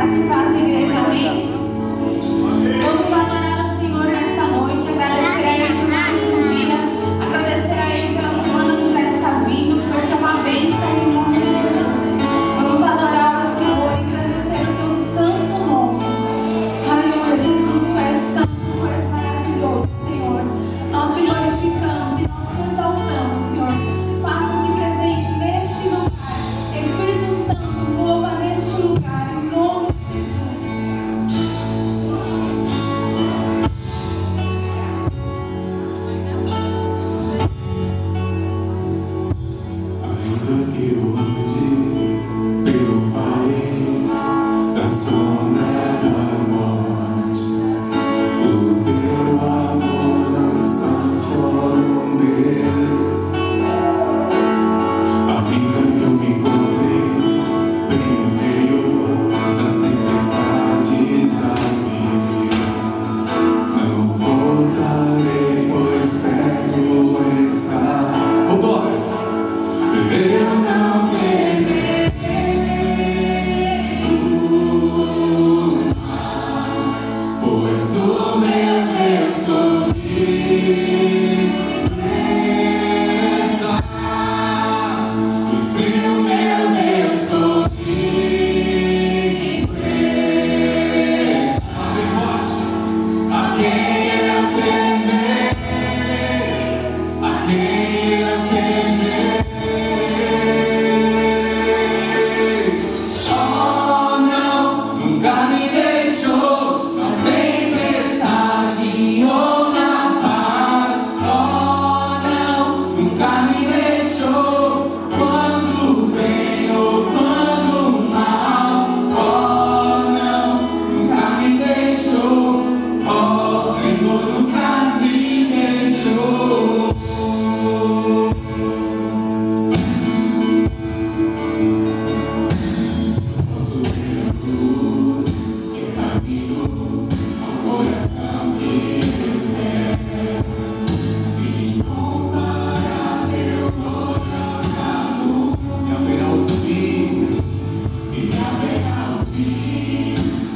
Graça e paz, igreja, amém? Vamos adorar ao Senhor nesta noite, agradecer a Ele por mais um dia, agradecer a Ele pela semana que já está vindo, que vai ser uma bênção em nome de Jesus. Vamos adorar ao Senhor e agradecer o Teu santo nome. Aleluia, Jesus, Tu és santo, Tu és maravilhoso, Senhor. Nós te glorificamos e nós te exaltamos, Senhor. Faça-se presente neste lugar. Espírito Santo, mova neste lugar, em nome de Jesus. Ainda que eu ande pelo vale da sombra da morte, o Teu amor lança fora o medo. Ainda que eu me encontre bem no meio das tempestades da vida, não voltarei, pois perto está. Oh, glória! Eu não temerei o mal, pois o meu Deus comigo está. Pois o meu Deus comigo está. Bem forte. A quem eu temerei, a quem eu temerei. Nunca me deixou na tempestade ou na paz. Oh, não, nunca me deixou quando o bem ou quando o mal. Oh, não, nunca me deixou. Oh, Senhor, nunca me deixou. Posso ver a cruz que está vindo ao coração que espera, incomparável coração. E haverá o fim, e haverá o fim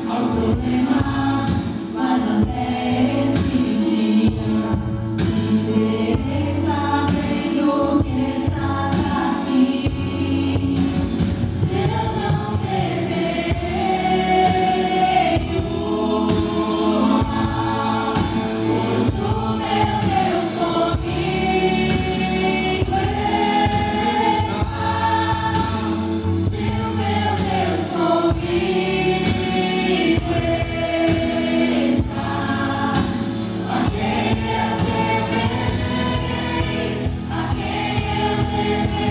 aos problemas, mas até este dia viverei sabendo que estás aqui. Eu não temerei o mal, pois o meu Deus comigo está. Se o meu Deus comigo está, a quem eu temerei, a quem eu temerei.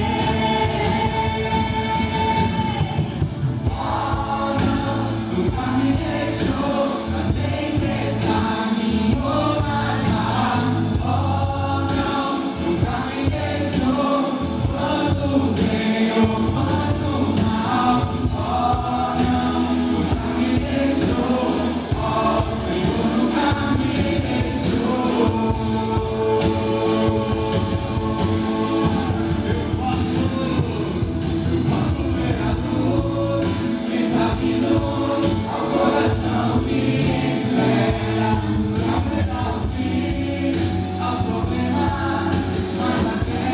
Nunca me deixou na tempestade ou na paz. Oh, não, nunca me deixou quando o bem ou quando o mal. Oh, não, nunca me deixou. Oh, Senhor, nunca me deixou. Eu posso ver a luz que está vindo ao coração que espera. Haverá o fim aos problemas, mas até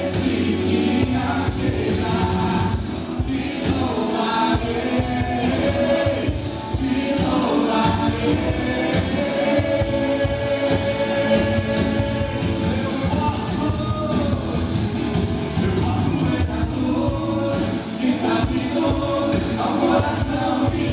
esse dia chegar. Te louvarei, te louvarei. Eu posso ver a luz que está vindo ao coração que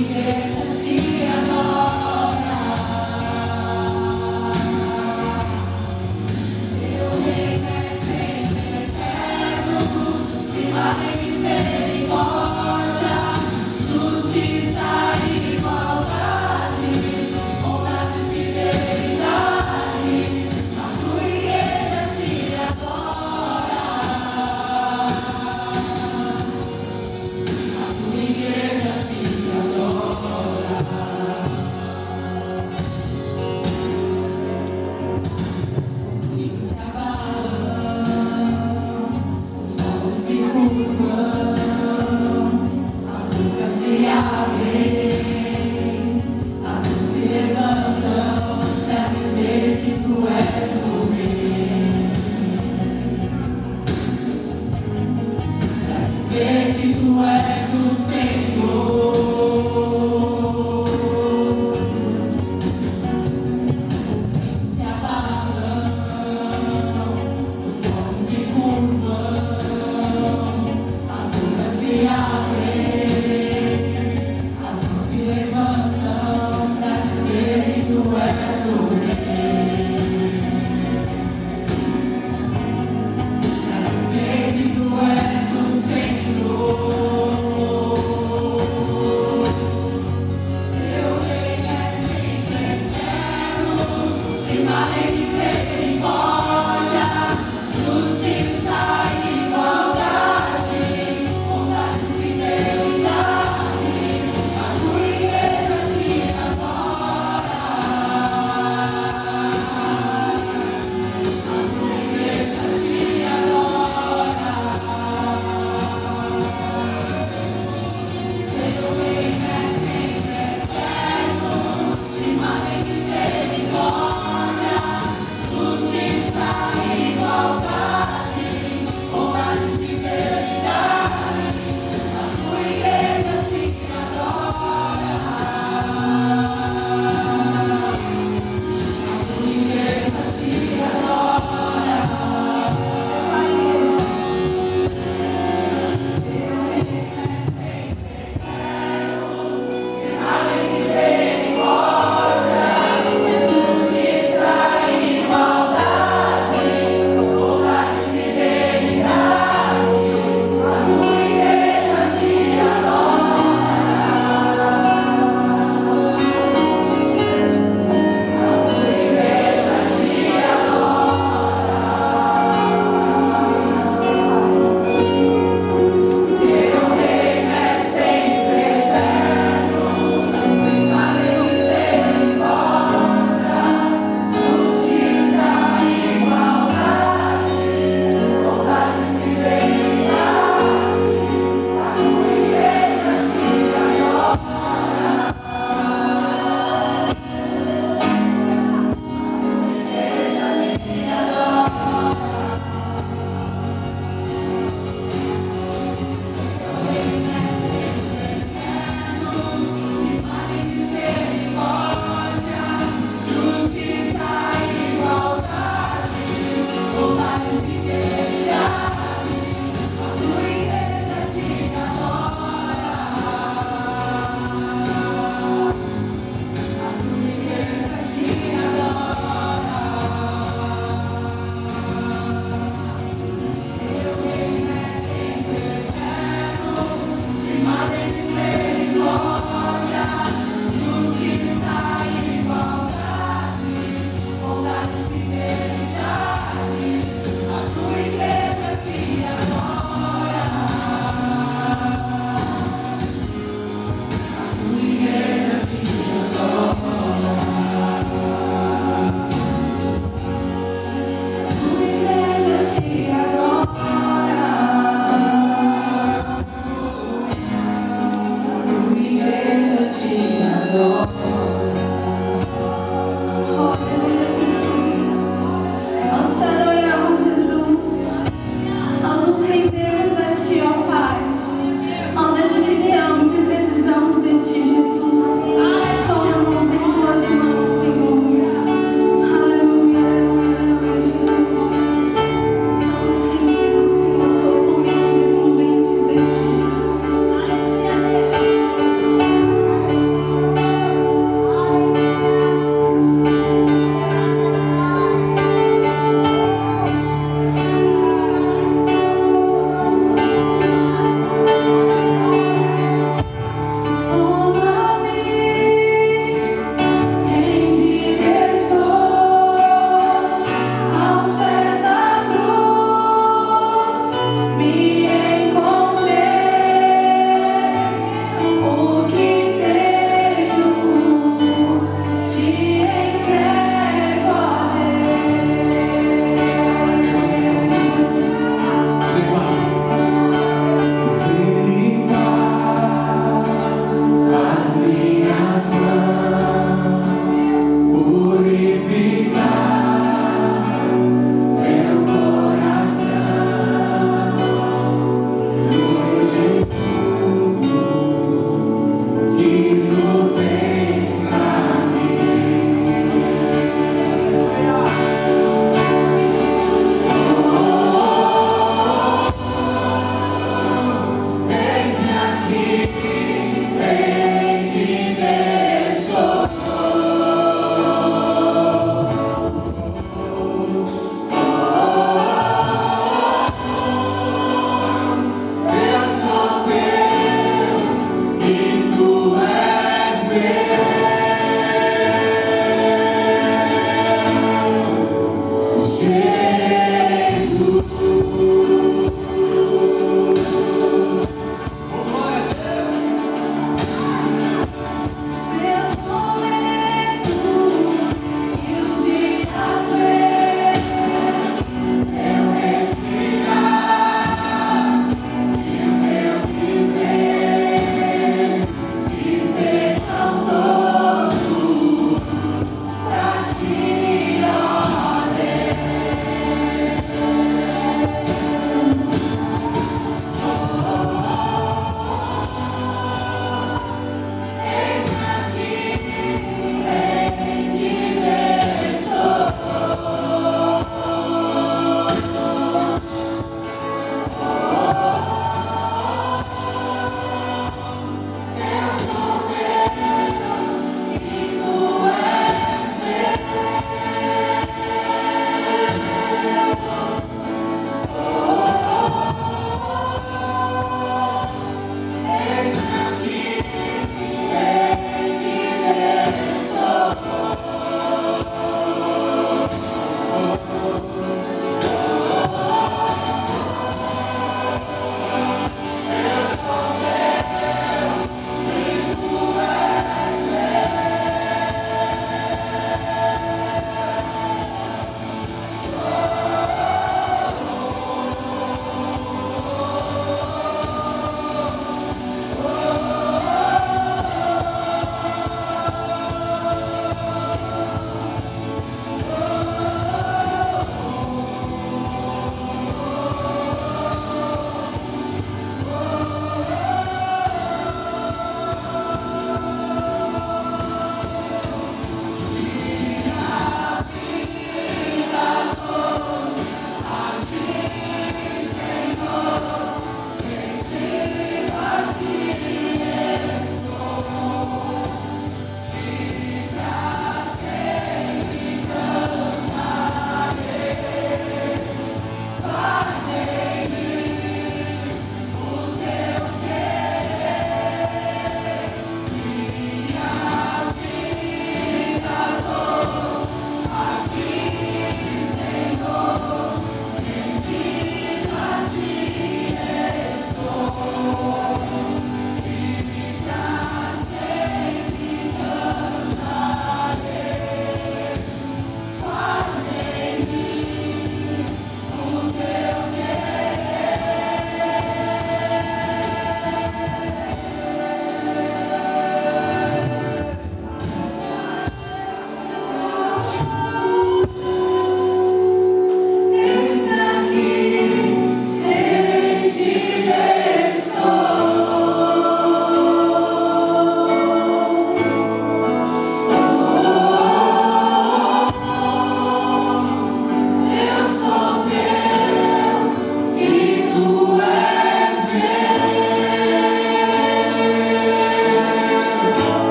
Igreja te adora.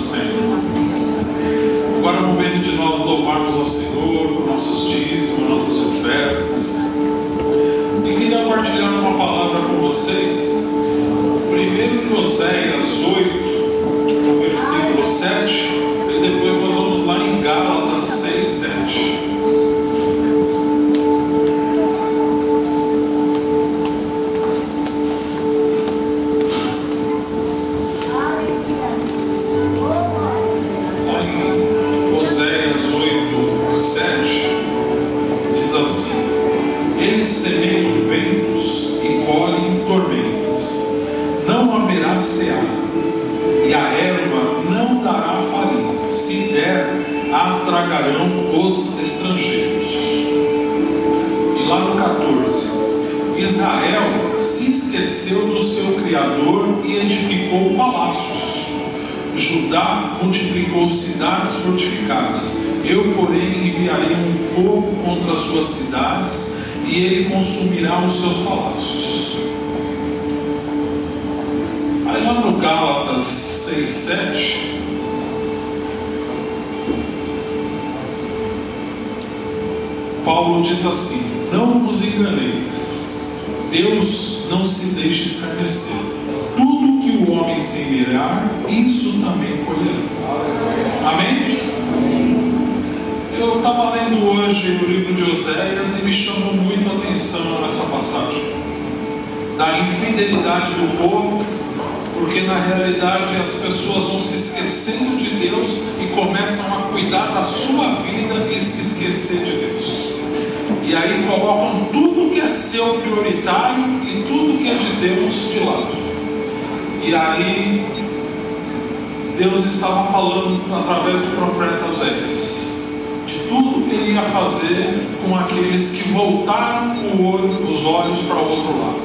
Senhor. Agora é o momento de nós louvarmos ao Senhor por nossos dízimos, nossas ofertas. E queria partilhar uma palavra com vocês. Primeiro em Oséias 8, no versículo 7, e depois nós vamos lá em Gálatas 6, 7. Eles semeiam ventos e colhem tormentas. Não haverá ceada, e a erva não dará farinha. Se der, a tragarão os estrangeiros. E lá no 14: Israel se esqueceu do seu Criador e edificou palácios. Judá multiplicou cidades fortificadas. Eu, porém, enviarei um fogo contra as suas cidades, e ele consumirá os seus palácios. Aí lá no Gálatas 6, 7, Paulo diz assim: não vos enganeis, Deus não se deixa escarnecer. Tudo que o homem semear, isso também colherá. Amém? Eu estava lendo hoje o livro de Oséias e me chamou muito a atenção essa passagem da infidelidade do povo, porque na realidade as pessoas vão se esquecendo de Deus e começam a cuidar da sua vida e se esquecer de Deus. E aí colocam tudo que é seu prioritário e tudo que é de Deus de lado. E aí Deus estava falando através do profeta Oséias de tudo que ele ia fazer com aqueles que voltaram os olhos para o outro lado,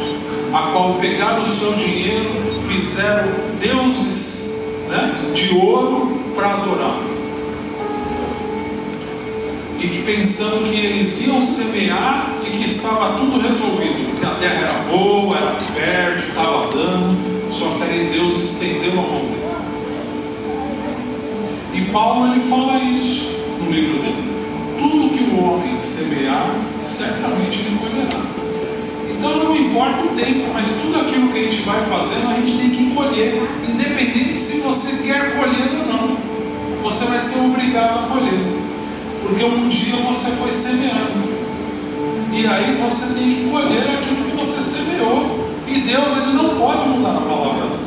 a qual pegaram o seu dinheiro, fizeram deuses, de ouro para adorar, e que pensando que eles iam semear e que estava tudo resolvido, que a terra era boa, era fértil, estava dando, só que aí Deus estendeu a mão dele. E Paulo ele fala isso no livro dele: tudo que o homem semear, certamente ele colherá. Então não importa o tempo, mas tudo aquilo que a gente vai fazendo, a gente tem que colher, independente se você quer colher ou não. Você vai ser obrigado a colher, porque um dia você foi semeando, e aí você tem que colher aquilo que você semeou. E Deus ele não pode mudar a palavra.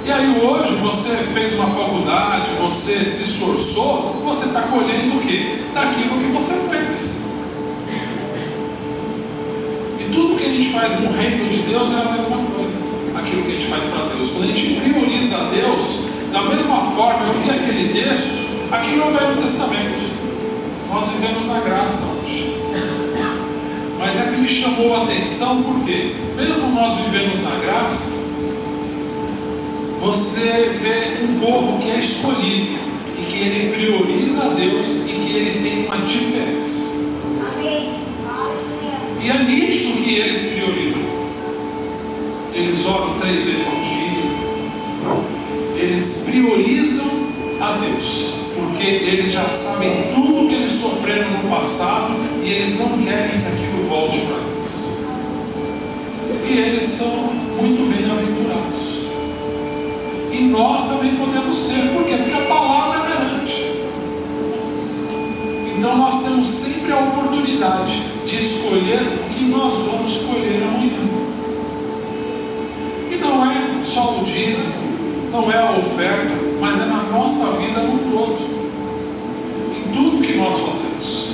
E aí hoje você fez uma faculdade, você se esforçou, você está colhendo o quê? Daquilo que você fez. E tudo que a gente faz no reino de Deus é a mesma coisa. Aquilo que a gente faz para Deus. Quando a gente prioriza a Deus, da mesma forma, eu li aquele texto, aqui no Velho Testamento. Nós vivemos na graça hoje. Mas é que me chamou a atenção porque, mesmo nós vivemos na graça, você vê um povo que é escolhido e que ele prioriza a Deus e que ele tem uma diferença. Amém. E é nítido que eles priorizam. Eles oram 3 vezes ao dia. Eles priorizam a Deus, porque eles já sabem tudo que eles sofreram no passado e eles não querem que aquilo volte para eles. E eles são muito bem-aventurados. E nós também podemos ser. Por quê? Porque a palavra garante. Então nós temos sempre a oportunidade de escolher o que nós vamos colher amanhã. E não é só o dízimo, não é a oferta, mas é na nossa vida no todo, em tudo que nós fazemos.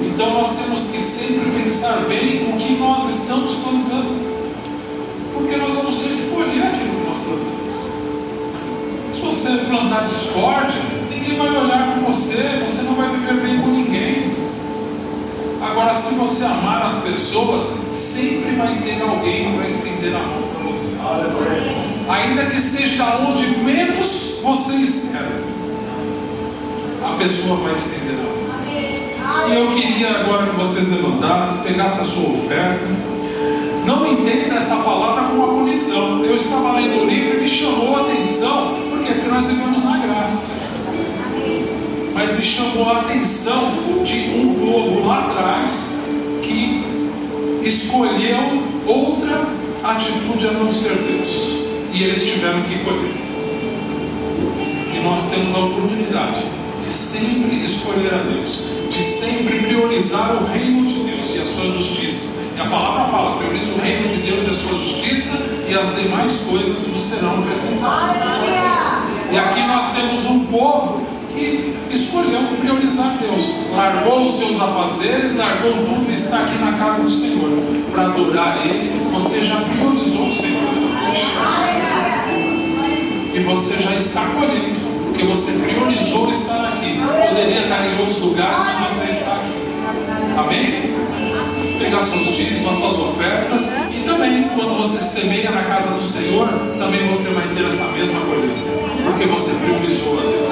Então nós temos que sempre pensar bem o que nós estamos plantando, porque nós vamos ter que colher aquilo que nós plantamos. Se você plantar discórdia, ninguém vai olhar para você, você não vai viver bem com ninguém. Agora, se você amar as pessoas, sempre vai ter alguém para estender a mão para você. Ainda que seja da onde menos você espera, a pessoa vai estender a mão. E eu queria agora que vocês levantassem, pegassem a sua oferta. Não entenda essa palavra como uma punição. Eu estava lendo o livro e me chamou a atenção, quê? Porque nós vivemos na graça. Mas me chamou a atenção de um povo lá atrás que escolheu outra atitude a não ser Deus. E eles tiveram que colher. E nós temos a oportunidade de sempre escolher a Deus, de sempre priorizar o reino de Deus e a sua justiça. E a palavra fala: priorize o reino de Deus e a sua justiça, e as demais coisas vos serão acrescentadas. E aqui nós temos um povo que escolheu priorizar Deus, largou os seus afazeres, largou tudo e está aqui na casa do Senhor para adorar Ele. Você já priorizou o Senhor essa noite, e você já está colhendo, porque você priorizou estar aqui. Poderia estar em outros lugares, mas você está aqui. Amém? Pegar seus dízimos, as suas ofertas, e também quando você semeia na casa do Senhor, também você vai ter essa mesma colheita, porque você priorizou a Deus.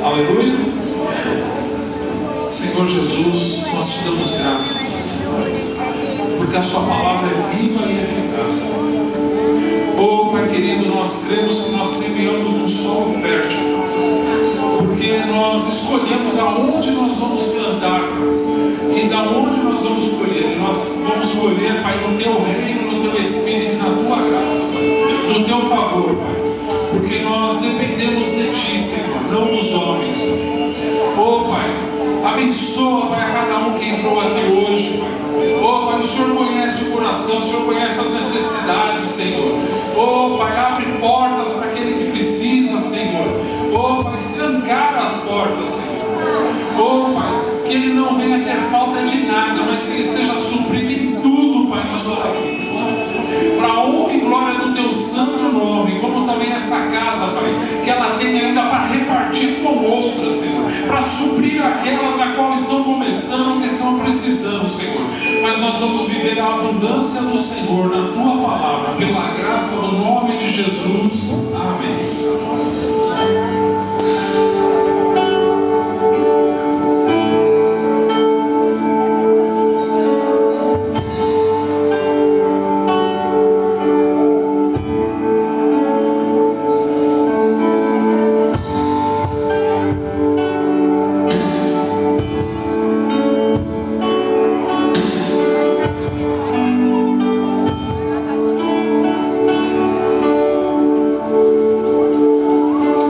Aleluia. Senhor Jesus, nós te damos graças, porque a sua palavra é viva e eficaz. Oh Pai querido, nós cremos que nós semeamos num solo fértil, porque nós escolhemos aonde nós vamos plantar e da onde nós vamos colher. E nós vamos colher, Pai, no teu reino, no teu espírito, na tua graça, Pai, no teu favor, Pai, porque nós dependemos de ti, Senhor, não dos homens, Pai. Oh Pai, abençoa, Pai, a cada um que entrou aqui hoje, Pai. Oh Pai, o Senhor conhece o coração, o Senhor conhece as necessidades, Senhor. Oh Pai, abre portas para aquele que precisa, Senhor. Oh Pai, escancara as portas, Senhor. Oh Pai, que ele não venha ter falta de nada, mas que ele seja suprido em tudo, Pai, na sua vida, Senhor. Para a honra e glória do teu santo nome, como também essa casa, Pai, que ela tenha ainda para repartir com outras, Senhor, para suprir aquelas na qual estão começando, que estão precisando, Senhor. Mas nós vamos viver a abundância do Senhor na tua palavra, pela graça do nome de Jesus. Amém.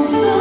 Sou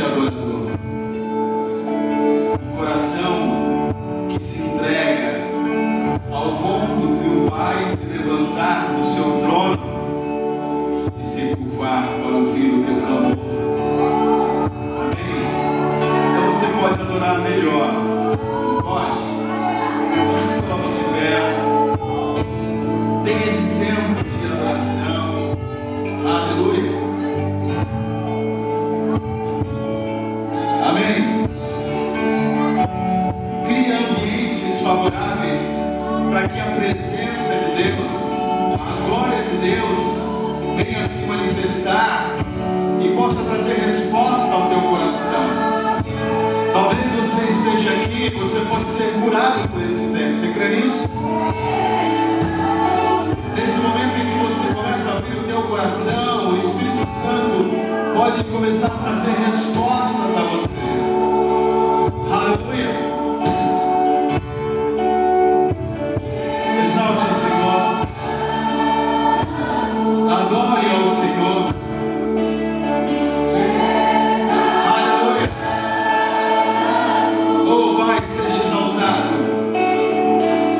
adorador. Um coração que se entrega ao ponto de o Pai se levantar do seu trono e se curvar para ouvir o teu clamor. Amém? Então você pode adorar melhor. Pode? Então se coloque de pé. Tem esse tempo de adoração. Aleluia. Amém. Cria ambientes favoráveis para que a presença de Deus, a glória de Deus, venha se manifestar e possa trazer resposta ao teu coração. Talvez você esteja aqui, você pode ser curado por esse tempo. Você crê nisso? Nesse momento em que você começa a abrir o teu coração, o Espírito Santo pode começar a trazer respostas a você. Aleluia. Exalte o Senhor. Adore ao Senhor. Aleluia. Oh, Pai, seja exaltado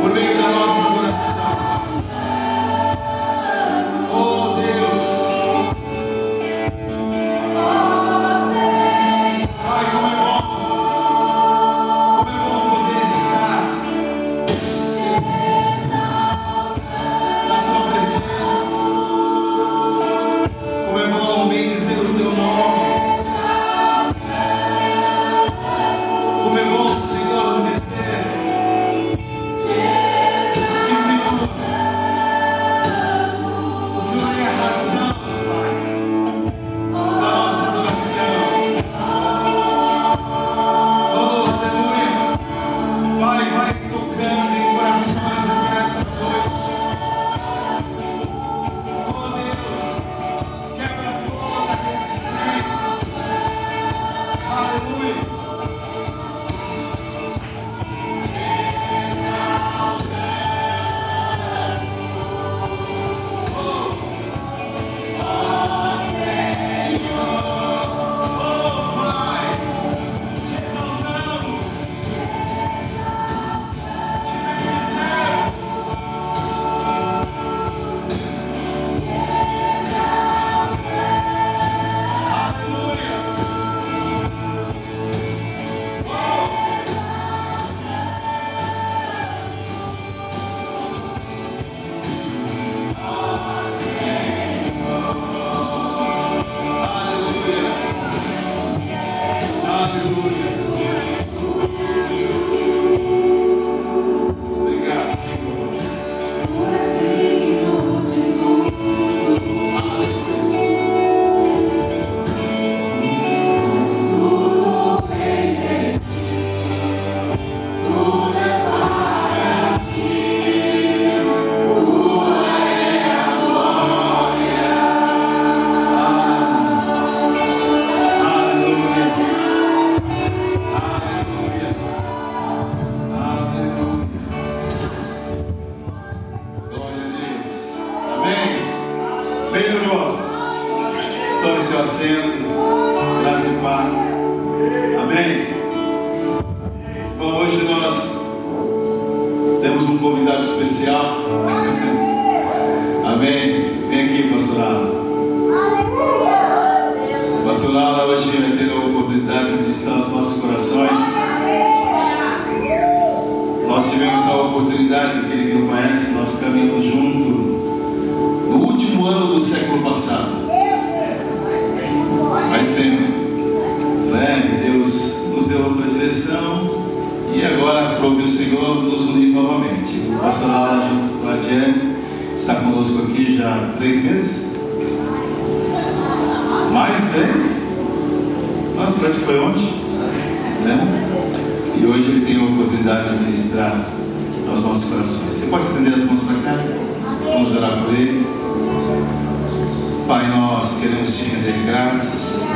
por meio da nossa adoração. Oh, Deus. Pai, como é bom. Como é bom poder estar na tua presença. Como é bom bendizer o teu nome. Como é bom, Senhor, dizer que o Senhor é a razão, Pai, da nossa adoração. Oh, aleluia. Pai, vai tocando em corações aqui nessa noite. Oh, Deus, quebra toda a resistência. Aleluia. Oh, Pai, te exaltamos, te bendizemos. Aleluia. Aleluia. Aleluia. Obrigado, Senhor. Aleluia. Aleluia. Aleluia. Glória a Deus. Amém. Melhorou. Tome seu assento. Graça e paz. Amém. Bom, hoje nós temos um convidado especial. Amém. Vem aqui, pastor Alan. Pastor Alan hoje vai ter a oportunidade de ministrar os nossos corações. Nós tivemos a oportunidade, aquele que não conhece, nós caminhamos junto no último ano do século passado. Faz tempo, né? Deus nos deu outra direção e agora, para ouvir o Senhor, nos unir novamente. O pastor Alan, junto com a Jenny, está conosco aqui já há 3 meses. Mais 3? Nossa, parece que foi ontem, né? E hoje ele tem a oportunidade de ministrar aos nossos corações. Você pode estender as mãos para cá? Vamos orar por ele. Pai, nós queremos te render graças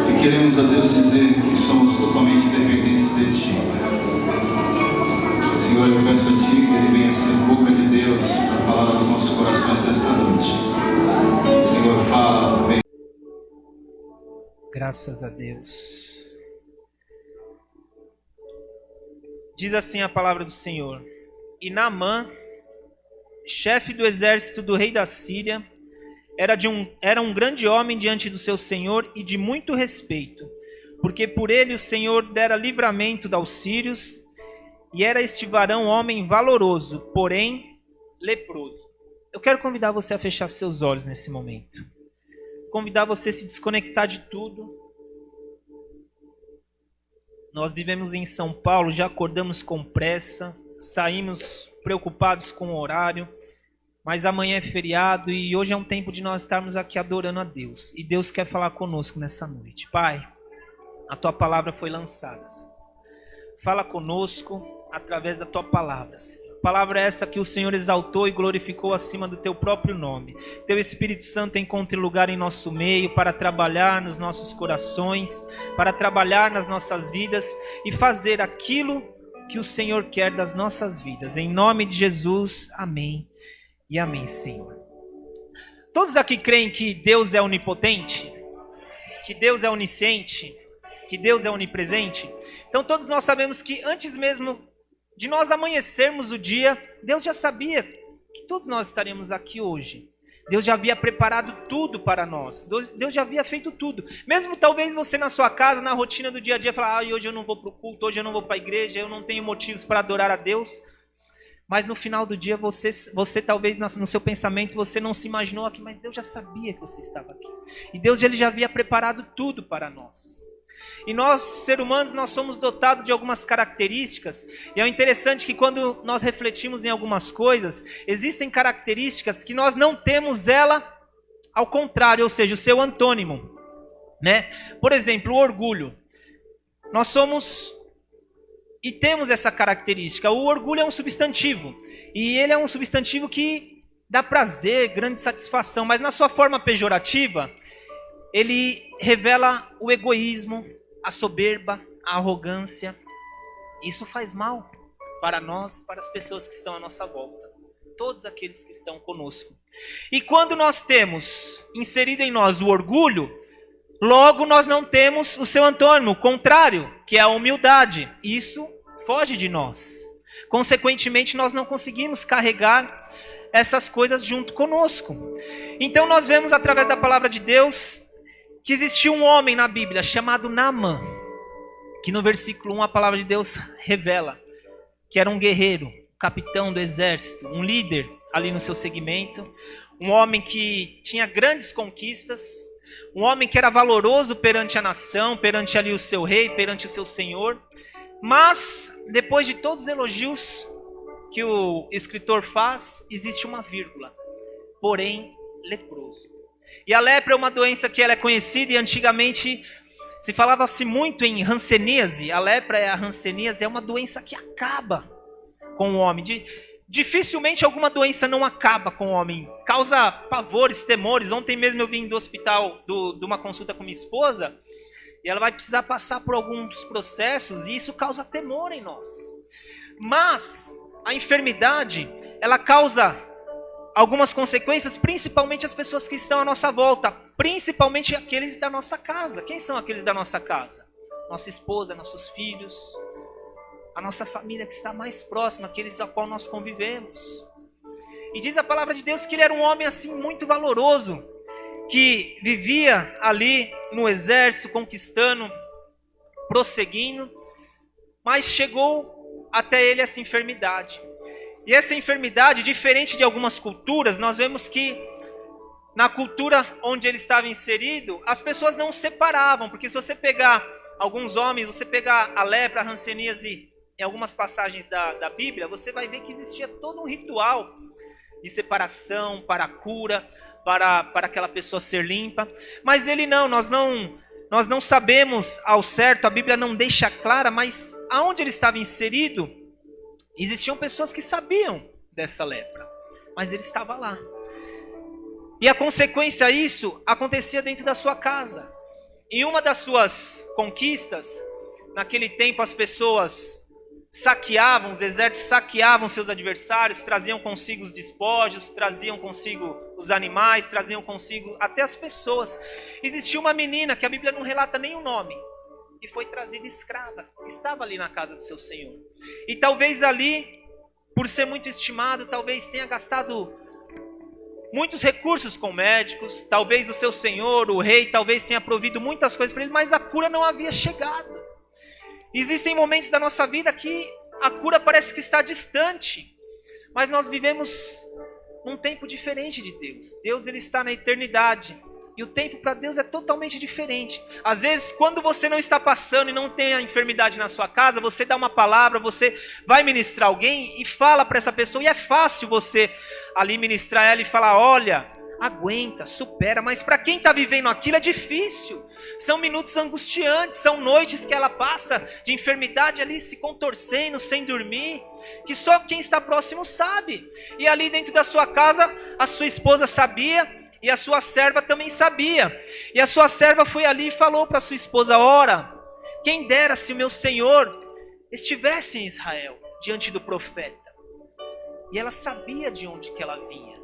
e queremos a Deus dizer que somos totalmente dependentes de Ti. Senhor, eu peço a Ti que Ele venha ser boca de Deus para falar aos nossos corações nesta noite. Senhor, fala, vem. Graças a Deus. Diz assim a palavra do Senhor: E Naamã, chefe do exército do rei da Síria, era um grande homem diante do seu senhor e de muito respeito, porque por ele o Senhor dera livramento aos sírios, e era este varão homem valoroso, porém leproso. Eu quero convidar você a fechar seus olhos nesse momento. Convidar você a se desconectar de tudo. Nós vivemos em São Paulo, já acordamos com pressa, saímos preocupados com o horário, mas amanhã é feriado e hoje é um tempo de nós estarmos aqui adorando a Deus. E Deus quer falar conosco nessa noite. Pai, a Tua palavra foi lançada. Fala conosco através da Tua palavra, Senhor. Palavra essa que o Senhor exaltou e glorificou acima do Teu próprio nome. Teu Espírito Santo encontre lugar em nosso meio para trabalhar nos nossos corações, para trabalhar nas nossas vidas e fazer aquilo que o Senhor quer das nossas vidas. Em nome de Jesus, amém e amém, Senhor. Todos aqui creem que Deus é onipotente? Que Deus é onisciente? Que Deus é onipresente? Então todos nós sabemos que antes mesmo de nós amanhecermos o dia, Deus já sabia que todos nós estaremos aqui hoje. Deus já havia preparado tudo para nós. Deus já havia feito tudo. Mesmo talvez você na sua casa, na rotina do dia a dia, falar, hoje eu não vou para o culto, hoje eu não vou para a igreja, eu não tenho motivos para adorar a Deus. Mas no final do dia, você talvez no seu pensamento, você não se imaginou aqui, mas Deus já sabia que você estava aqui. E Deus ele já havia preparado tudo para nós. E nós, seres humanos, nós somos dotados de algumas características. E é interessante que quando nós refletimos em algumas coisas, existem características que nós não temos ela ao contrário, ou seja, o seu antônimo, né? Por exemplo, o orgulho. Nós somos e temos essa característica. O orgulho é um substantivo. E ele é um substantivo que dá prazer, grande satisfação. Mas na sua forma pejorativa, ele revela o egoísmo, a soberba, a arrogância. Isso faz mal para nós e para as pessoas que estão à nossa volta. Todos aqueles que estão conosco. E quando nós temos inserido em nós o orgulho, logo nós não temos o seu antônimo, o contrário, que é a humildade. Isso foge de nós. Consequentemente, nós não conseguimos carregar essas coisas junto conosco. Então nós vemos através da palavra de Deus que existia um homem na Bíblia chamado Naamã, que no versículo 1 a palavra de Deus revela que era um guerreiro, capitão do exército, um líder ali no seu segmento, um homem que tinha grandes conquistas, um homem que era valoroso perante a nação, perante ali o seu rei, perante o seu senhor. Mas, depois de todos os elogios que o escritor faz, existe uma vírgula, porém leproso. E a lepra é uma doença que ela é conhecida e antigamente se falava-se muito em hanseníase. A lepra é a hanseníase, é uma doença que acaba com o homem. Dificilmente alguma doença não acaba com o homem. Causa pavores, temores. Ontem mesmo eu vim do hospital de uma consulta com minha esposa e ela vai precisar passar por alguns processos e isso causa temor em nós. Mas a enfermidade, ela causa algumas consequências, principalmente as pessoas que estão à nossa volta, principalmente aqueles da nossa casa. Quem são aqueles da nossa casa? Nossa esposa, nossos filhos, a nossa família que está mais próxima, aqueles a qual nós convivemos. E diz a palavra de Deus que ele era um homem assim muito valoroso, que vivia ali no exército, conquistando, prosseguindo, mas chegou até ele essa enfermidade. E essa enfermidade, diferente de algumas culturas, nós vemos que na cultura onde ele estava inserido, as pessoas não separavam, porque se você pegar alguns homens, você pegar a lepra, a hanseníase, em algumas passagens da Bíblia, você vai ver que existia todo um ritual de separação, para a cura, para aquela pessoa ser limpa. Mas ele não, nós não sabemos ao certo, a Bíblia não deixa clara, mas aonde ele estava inserido, existiam pessoas que sabiam dessa lepra, mas ele estava lá. E a consequência disso acontecia dentro da sua casa. Em uma das suas conquistas, naquele tempo as pessoas saqueavam, os exércitos saqueavam seus adversários, traziam consigo os despojos, traziam consigo os animais, traziam consigo até as pessoas. Existiu uma menina, que a Bíblia não relata nem o nome, que foi trazida escrava, estava ali na casa do seu senhor. E talvez ali, por ser muito estimado, talvez tenha gastado muitos recursos com médicos, talvez o seu senhor, o rei, talvez tenha provido muitas coisas para ele, mas a cura não havia chegado. Existem momentos da nossa vida que a cura parece que está distante, mas nós vivemos num tempo diferente de Deus. Deus, ele está na eternidade. E o tempo para Deus é totalmente diferente. Às vezes, quando você não está passando e não tem a enfermidade na sua casa, você dá uma palavra, você vai ministrar alguém e fala para essa pessoa. E é fácil você ali ministrar ela e falar, olha, aguenta, supera. Mas para quem está vivendo aquilo é difícil. São minutos angustiantes, são noites que ela passa de enfermidade ali se contorcendo, sem dormir. Que só quem está próximo sabe. E ali dentro da sua casa, a sua esposa sabia. E a sua serva também sabia. E a sua serva foi ali e falou para a sua esposa, ora, quem dera se o meu senhor estivesse em Israel, diante do profeta. E ela sabia de onde que ela vinha.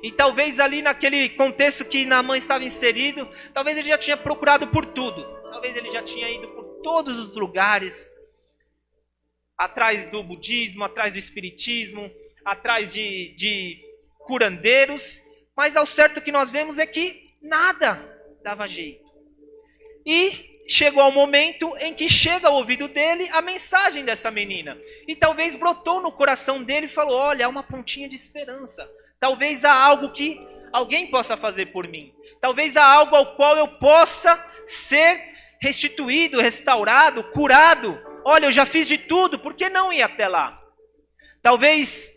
E talvez ali naquele contexto que Naamã estava inserido, talvez ele já tinha procurado por tudo. Talvez ele já tinha ido por todos os lugares, atrás do budismo, atrás do espiritismo, atrás de curandeiros. Mas ao certo que nós vemos é que nada dava jeito. E chegou ao momento em que chega ao ouvido dele a mensagem dessa menina. E talvez brotou no coração dele e falou, olha, há uma pontinha de esperança. Talvez há algo que alguém possa fazer por mim. Talvez há algo ao qual eu possa ser restituído, restaurado, curado. Olha, eu já fiz de tudo, por que não ir até lá? Talvez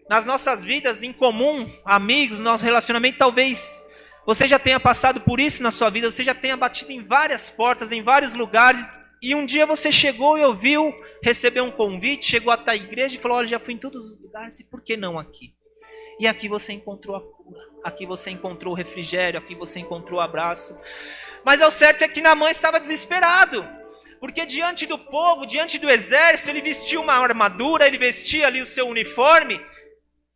nas nossas vidas em comum, amigos, nosso relacionamento, talvez você já tenha passado por isso na sua vida, você já tenha batido em várias portas, em vários lugares, e um dia você chegou e ouviu, recebeu um convite, chegou até a igreja e falou, olha, já fui em todos os lugares, e por que não aqui? E aqui você encontrou a cura, aqui você encontrou o refrigério, aqui você encontrou o abraço. Mas ao certo é que Naamã estava desesperado, porque diante do povo, diante do exército, ele vestia uma armadura, ele vestia ali o seu uniforme,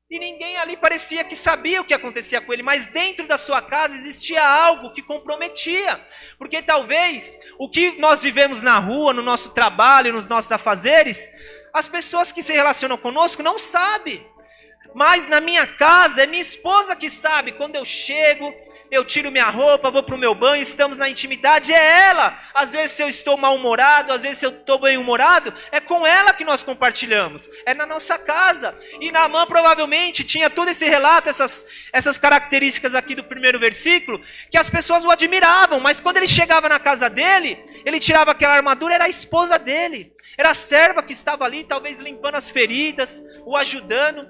e ninguém ali parecia que sabia o que acontecia com ele, mas dentro da sua casa existia algo que comprometia, porque talvez o que nós vivemos na rua, no nosso trabalho, nos nossos afazeres, as pessoas que se relacionam conosco não sabem, mas na minha casa é minha esposa que sabe. Quando eu chego, eu tiro minha roupa, vou para o meu banho, estamos na intimidade, é ela. Às vezes se eu estou mal-humorado, às vezes se eu estou bem-humorado, é com ela que nós compartilhamos, é na nossa casa. E Naamã provavelmente tinha todo esse relato, essas características aqui do primeiro versículo, que as pessoas o admiravam, mas quando ele chegava na casa dele, ele tirava aquela armadura, era a esposa dele, era a serva que estava ali, talvez limpando as feridas, o ajudando,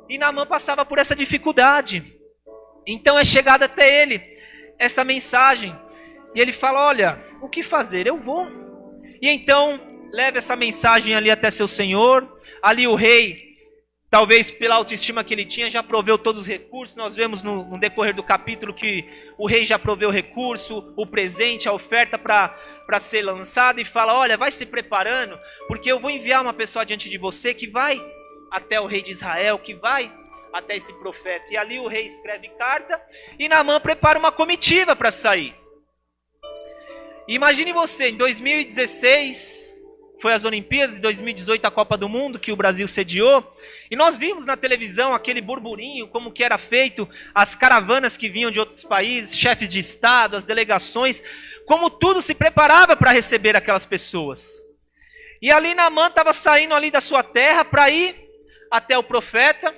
e Naamã passava por essa dificuldade. Então é chegada até ele essa mensagem. E ele fala, olha, o que fazer? Eu vou. E então leva essa mensagem ali até seu senhor. Ali o rei, talvez pela autoestima que ele tinha, já proveu todos os recursos. Nós vemos no decorrer do capítulo que o rei já proveu o recurso, o presente, a oferta para ser lançada. E fala, olha, vai se preparando, porque eu vou enviar uma pessoa diante de você que vai até o rei de Israel, que vai até esse profeta. E ali o rei escreve carta e Naamã prepara uma comitiva para sair. E imagine você, em 2016 foi as Olimpíadas, em 2018 a Copa do Mundo que o Brasil sediou, e nós vimos na televisão aquele burburinho, como que era feito, as caravanas que vinham de outros países, chefes de estado, as delegações, como tudo se preparava para receber aquelas pessoas. E ali Naamã estava saindo ali da sua terra para ir até o profeta.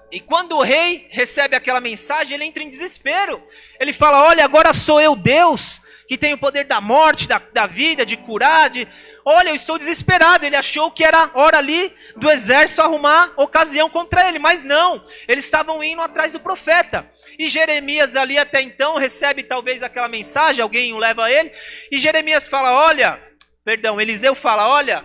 E quando o rei recebe aquela mensagem, ele entra em desespero. Ele fala, olha, agora sou eu Deus, que tem o poder da morte, da vida, de curar. Olha, eu estou desesperado. Ele achou que era hora ali do exército arrumar ocasião contra ele. Mas não, eles estavam indo atrás do profeta. E Jeremias ali até então recebe talvez aquela mensagem, alguém o leva a ele. E Jeremias fala, Eliseu fala, olha,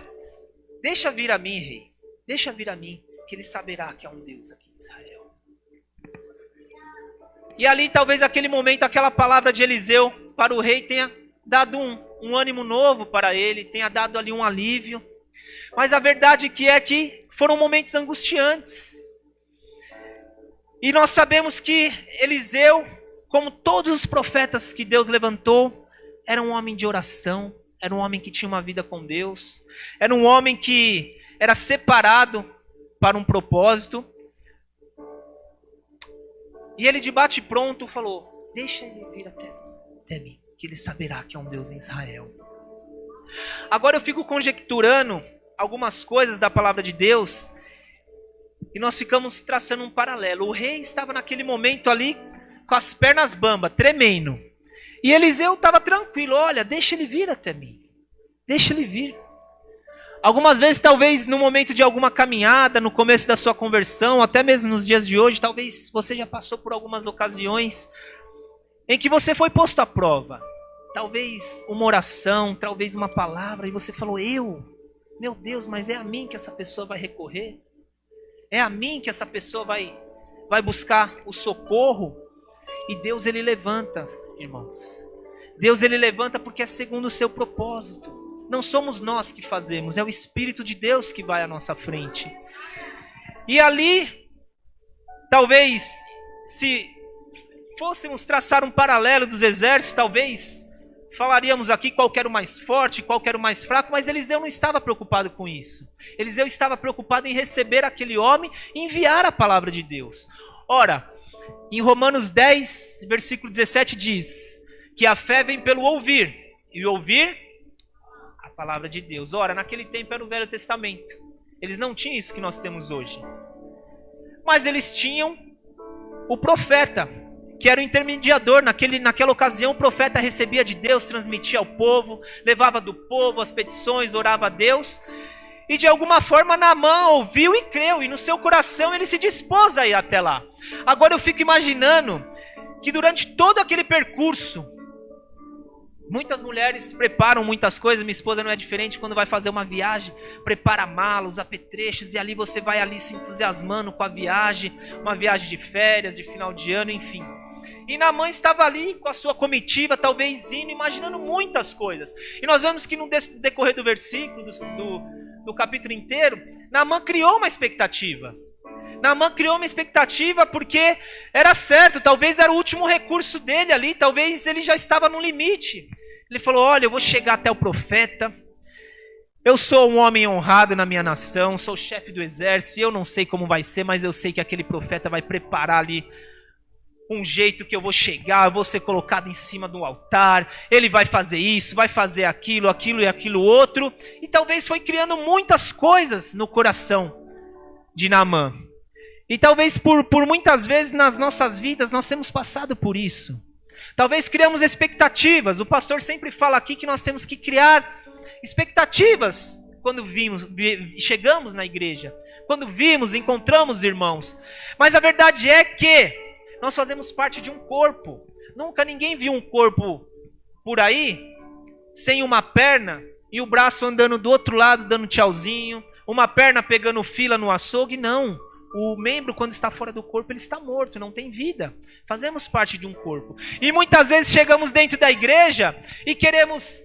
deixa vir a mim, rei. Deixa vir a mim, que ele saberá que há um Deus aqui. Israel. E ali talvez aquele momento, aquela palavra de Eliseu para o rei tenha dado um ânimo novo para ele, tenha dado ali um alívio. Mas a verdade é que foram momentos angustiantes. E nós sabemos que Eliseu como todos os profetas que Deus levantou, era um homem de oração, era um homem que tinha uma vida com Deus, era um homem que era separado para um propósito. E ele de bate pronto falou: deixa ele vir até mim, que ele saberá que é um Deus em Israel. Agora eu fico conjecturando algumas coisas da palavra de Deus e nós ficamos traçando um paralelo. O rei estava naquele momento ali com as pernas bambas, tremendo. E Eliseu estava tranquilo: olha, deixa ele vir até mim. Deixa ele vir. Algumas vezes, talvez no momento de alguma caminhada, no começo da sua conversão, até mesmo nos dias de hoje, talvez você já passou por algumas ocasiões em que você foi posto à prova. Talvez uma oração, talvez uma palavra, e você falou: meu Deus, mas é a mim que essa pessoa vai recorrer? É a mim que essa pessoa vai buscar o socorro? E Deus, ele levanta, irmãos. Deus, ele levanta porque é segundo o seu propósito. Não somos nós que fazemos, é o Espírito de Deus que vai à nossa frente. E ali, talvez, se fôssemos traçar um paralelo dos exércitos, talvez falaríamos aqui qual era o mais forte, qual era o mais fraco, mas Eliseu não estava preocupado com isso. Eliseu estava preocupado em receber aquele homem e enviar a palavra de Deus. Ora, em Romanos 10, versículo 17 diz que a fé vem pelo ouvir, e ouvir a palavra de Deus. Ora, naquele tempo era o Velho Testamento. Eles não tinham isso que nós temos hoje. Mas eles tinham o profeta, que era o intermediador. Naquela ocasião, o profeta recebia de Deus, transmitia ao povo, levava do povo as petições, orava a Deus. E de alguma forma Naamã ouviu e creu, e no seu coração ele se dispôs a ir até lá. Agora eu fico imaginando que durante todo aquele percurso, muitas mulheres preparam muitas coisas. Minha esposa não é diferente. Quando vai fazer uma viagem, prepara malas, apetrechos, e ali você vai ali se entusiasmando com a viagem, uma viagem de férias, de final de ano, enfim. E Naamã estava ali com a sua comitiva, talvez indo, imaginando muitas coisas. E nós vemos que no decorrer do versículo, do capítulo inteiro, Naamã criou uma expectativa. Naamã criou uma expectativa porque era certo, talvez era o último recurso dele ali, talvez ele já estava no limite. Ele falou: olha, eu vou chegar até o profeta, eu sou um homem honrado na minha nação, sou chefe do exército, eu não sei como vai ser, mas eu sei que aquele profeta vai preparar ali um jeito que eu vou chegar, eu vou ser colocado em cima do altar, ele vai fazer isso, vai fazer aquilo e aquilo outro. E talvez foi criando muitas coisas no coração de Naamã. E talvez por muitas vezes nas nossas vidas nós temos passado por isso. Talvez criamos expectativas. O pastor sempre fala aqui que nós temos que criar expectativas quando chegamos na igreja. Quando encontramos irmãos. Mas a verdade é que nós fazemos parte de um corpo. Nunca ninguém viu um corpo por aí sem uma perna e o braço andando do outro lado dando tchauzinho, uma perna pegando fila no açougue. Não. O membro, quando está fora do corpo, ele está morto, não tem vida. Fazemos parte de um corpo. E muitas vezes chegamos dentro da igreja e queremos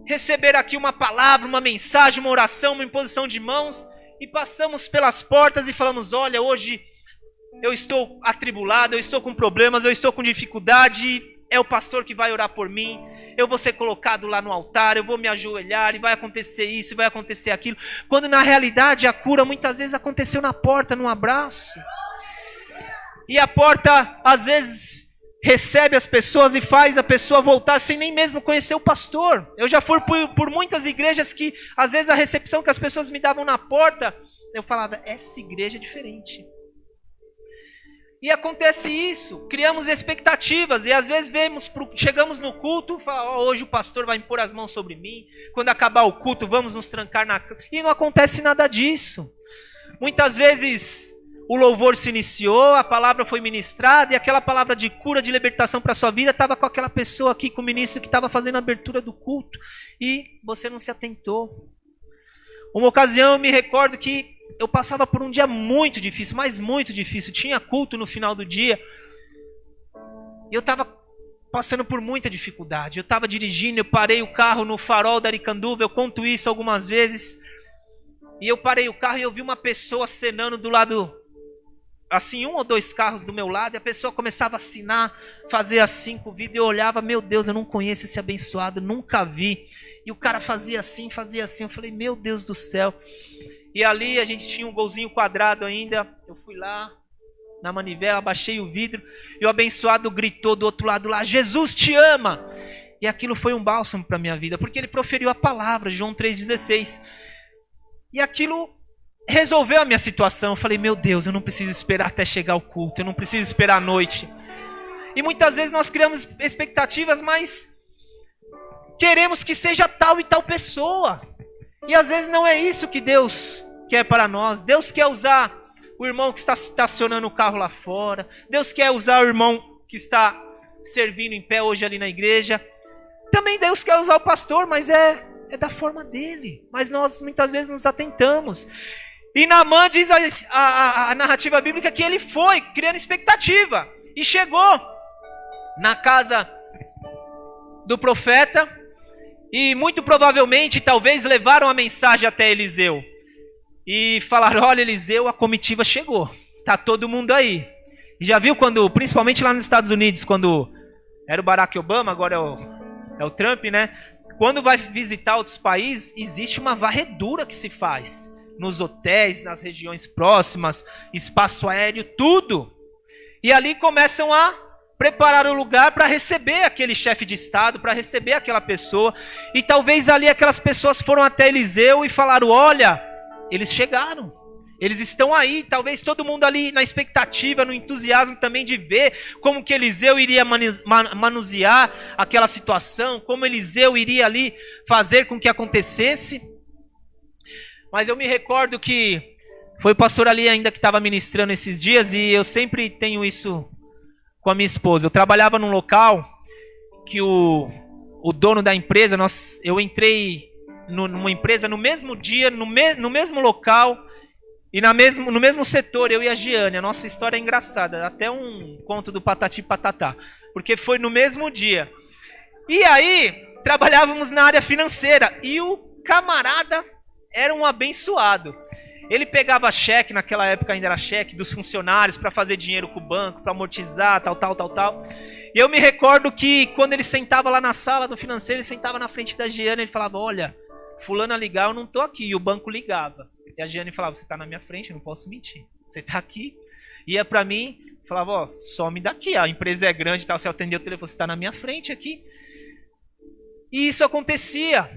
receber aqui uma palavra, uma mensagem, uma oração, uma imposição de mãos, e passamos pelas portas e falamos: olha, hoje eu estou atribulado, eu estou com problemas, eu estou com dificuldade, é o pastor que vai orar por mim, eu vou ser colocado lá no altar, eu vou me ajoelhar e vai acontecer isso, vai acontecer aquilo. Quando na realidade a cura muitas vezes aconteceu na porta, num abraço. E a porta às vezes recebe as pessoas e faz a pessoa voltar sem nem mesmo conhecer o pastor. Eu já fui por muitas igrejas que às vezes a recepção que as pessoas me davam na porta, eu falava: essa igreja é diferente. E acontece isso, criamos expectativas e às vezes chegamos no culto e falamos: hoje o pastor vai impor as mãos sobre mim, quando acabar o culto vamos nos trancar na cama. E não acontece nada disso. Muitas vezes o louvor se iniciou, a palavra foi ministrada e aquela palavra de cura, de libertação para a sua vida estava com aquela pessoa aqui, com o ministro que estava fazendo a abertura do culto, e você não se atentou. Uma ocasião eu me recordo que eu passava por um dia muito difícil, mas muito difícil. Tinha culto no final do dia. E eu estava passando por muita dificuldade. Eu estava dirigindo, eu parei o carro no farol da Aricanduva. Eu conto isso algumas vezes. E eu parei o carro e eu vi uma pessoa acenando do lado assim, 1 ou 2 carros do meu lado, e a pessoa começava a assinar, fazer assim com o vidro, e eu olhava, meu Deus, eu não conheço esse abençoado, nunca vi. E o cara fazia assim, eu falei, meu Deus do céu. E ali a gente tinha um golzinho quadrado ainda, eu fui lá, na manivela, abaixei o vidro, e o abençoado gritou do outro lado lá, Jesus te ama! E aquilo foi um bálsamo para a minha vida, porque ele proferiu a palavra, João 3,16. E aquilo resolveu a minha situação. Eu falei, meu Deus, eu não preciso esperar até chegar o culto, eu não preciso esperar a noite. E muitas vezes nós criamos expectativas, mas queremos que seja tal e tal pessoa. E às vezes não é isso que Deus quer para nós. Deus quer usar o irmão que está estacionando o carro lá fora. Deus quer usar o irmão que está servindo em pé hoje ali na igreja. Também Deus quer usar o pastor, mas é da forma dele. Mas nós muitas vezes nos atentamos. E Naamã diz a narrativa bíblica que ele foi criando expectativa. E chegou na casa do profeta. E muito provavelmente, talvez, levaram a mensagem até Eliseu. E falaram, olha Eliseu, a comitiva chegou. Tá todo mundo aí. E já viu quando, principalmente lá nos Estados Unidos, quando era o Barack Obama, agora é o Trump, né? Quando vai visitar outros países, existe uma varredura que se faz. Nos hotéis, nas regiões próximas, espaço aéreo, tudo. E ali começam a preparar o lugar para receber aquele chefe de estado, para receber aquela pessoa. E talvez ali aquelas pessoas foram até Eliseu e falaram, olha, eles chegaram. Eles estão aí, talvez todo mundo ali na expectativa, no entusiasmo também de ver como que Eliseu iria manusear aquela situação, como Eliseu iria ali fazer com que acontecesse. Mas eu me recordo que foi o pastor ali ainda que estava ministrando esses dias, e eu sempre tenho isso com a minha esposa. Eu trabalhava num local que o dono da empresa, eu entrei numa empresa no mesmo dia, no mesmo local, e no mesmo setor, eu e a Giane. A nossa história é engraçada, até um conto do Patati Patatá, porque foi no mesmo dia. E aí, trabalhávamos na área financeira, e o camarada era um abençoado. Ele pegava cheque, naquela época ainda era cheque, dos funcionários para fazer dinheiro com o banco, para amortizar, tal. E eu me recordo que quando ele sentava lá na sala do financeiro, ele sentava na frente da Giane, ele falava, olha, fulano a ligar, eu não estou aqui. E o banco ligava. E a Giane falava, você está na minha frente, eu não posso mentir. Você está aqui. Ia para mim, falava, ó, some daqui, a empresa é grande, tal, você atendeu o telefone, você está na minha frente aqui. E isso acontecia.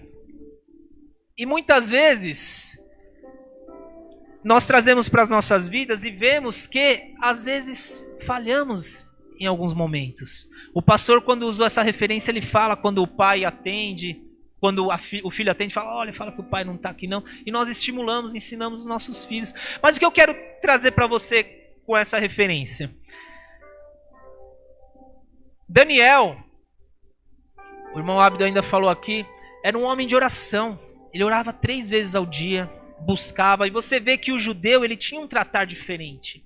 E muitas vezes nós trazemos para as nossas vidas e vemos que às vezes falhamos em alguns momentos. O pastor, quando usou essa referência, ele fala quando o pai atende, quando o filho atende, fala, olha, fala que o pai não está aqui não. E nós estimulamos, ensinamos os nossos filhos. Mas o que eu quero trazer para você com essa referência? Daniel, o irmão Abdo ainda falou aqui, era um homem de oração. Ele orava 3 vezes ao dia, buscava. E você vê que o judeu, ele tinha um tratar diferente.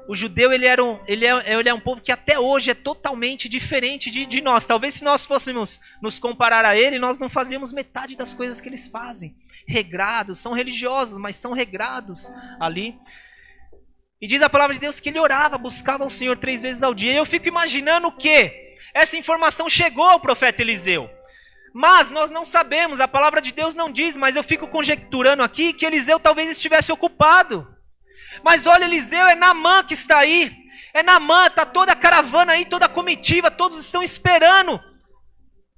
O judeu, ele é um povo que até hoje é totalmente diferente de nós. Talvez se nós fôssemos nos comparar a ele, nós não fazíamos metade das coisas que eles fazem. Regrados, são religiosos, mas são regrados ali. E diz a palavra de Deus que ele orava, buscava o Senhor 3 vezes ao dia. E eu fico imaginando que essa informação chegou ao profeta Eliseu. Mas nós não sabemos, a palavra de Deus não diz, mas eu fico conjecturando aqui que Eliseu talvez estivesse ocupado. Mas olha, Eliseu, é Naamã que está aí. É Naamã, está toda a caravana aí, toda a comitiva, todos estão esperando.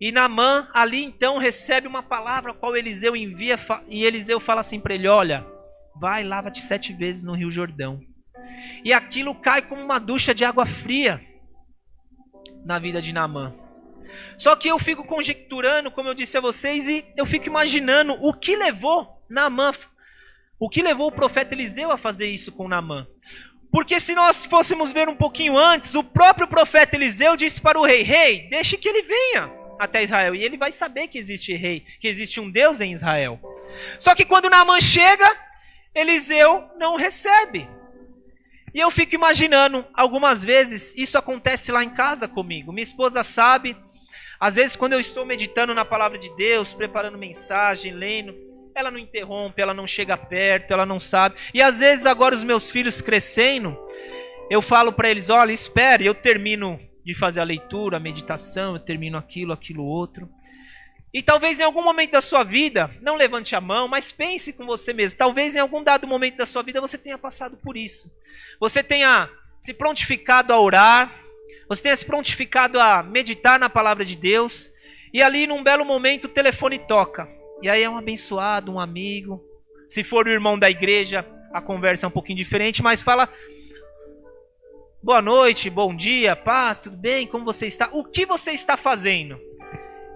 E Naamã ali então recebe uma palavra a qual Eliseu envia, e Eliseu fala assim para ele, olha, vai, lava-te 7 vezes no Rio Jordão. E aquilo cai como uma ducha de água fria na vida de Naamã. Só que eu fico conjecturando, como eu disse a vocês, e eu fico imaginando o que levou Naamã, o que levou o profeta Eliseu a fazer isso com Naamã. Porque se nós fôssemos ver um pouquinho antes, o próprio profeta Eliseu disse para o rei, rei, deixe que ele venha até Israel. E ele vai saber que existe rei, que existe um Deus em Israel. Só que quando Naamã chega, Eliseu não recebe. E eu fico imaginando, algumas vezes, isso acontece lá em casa comigo. Minha esposa sabe, às vezes quando eu estou meditando na palavra de Deus, preparando mensagem, lendo, ela não interrompe, ela não chega perto, ela não sabe. E às vezes agora os meus filhos crescendo, eu falo para eles, olha, espere, eu termino de fazer a leitura, a meditação, eu termino aquilo outro. E talvez em algum momento da sua vida, não levante a mão, mas pense com você mesmo, talvez em algum dado momento da sua vida você tenha passado por isso. Você tenha se prontificado a orar, você tenha se prontificado a meditar na palavra de Deus, e ali num belo momento o telefone toca. E aí é um abençoado, um amigo. Se for o irmão da igreja, a conversa é um pouquinho diferente, mas fala: boa noite, bom dia, paz, tudo bem? Como você está? O que você está fazendo?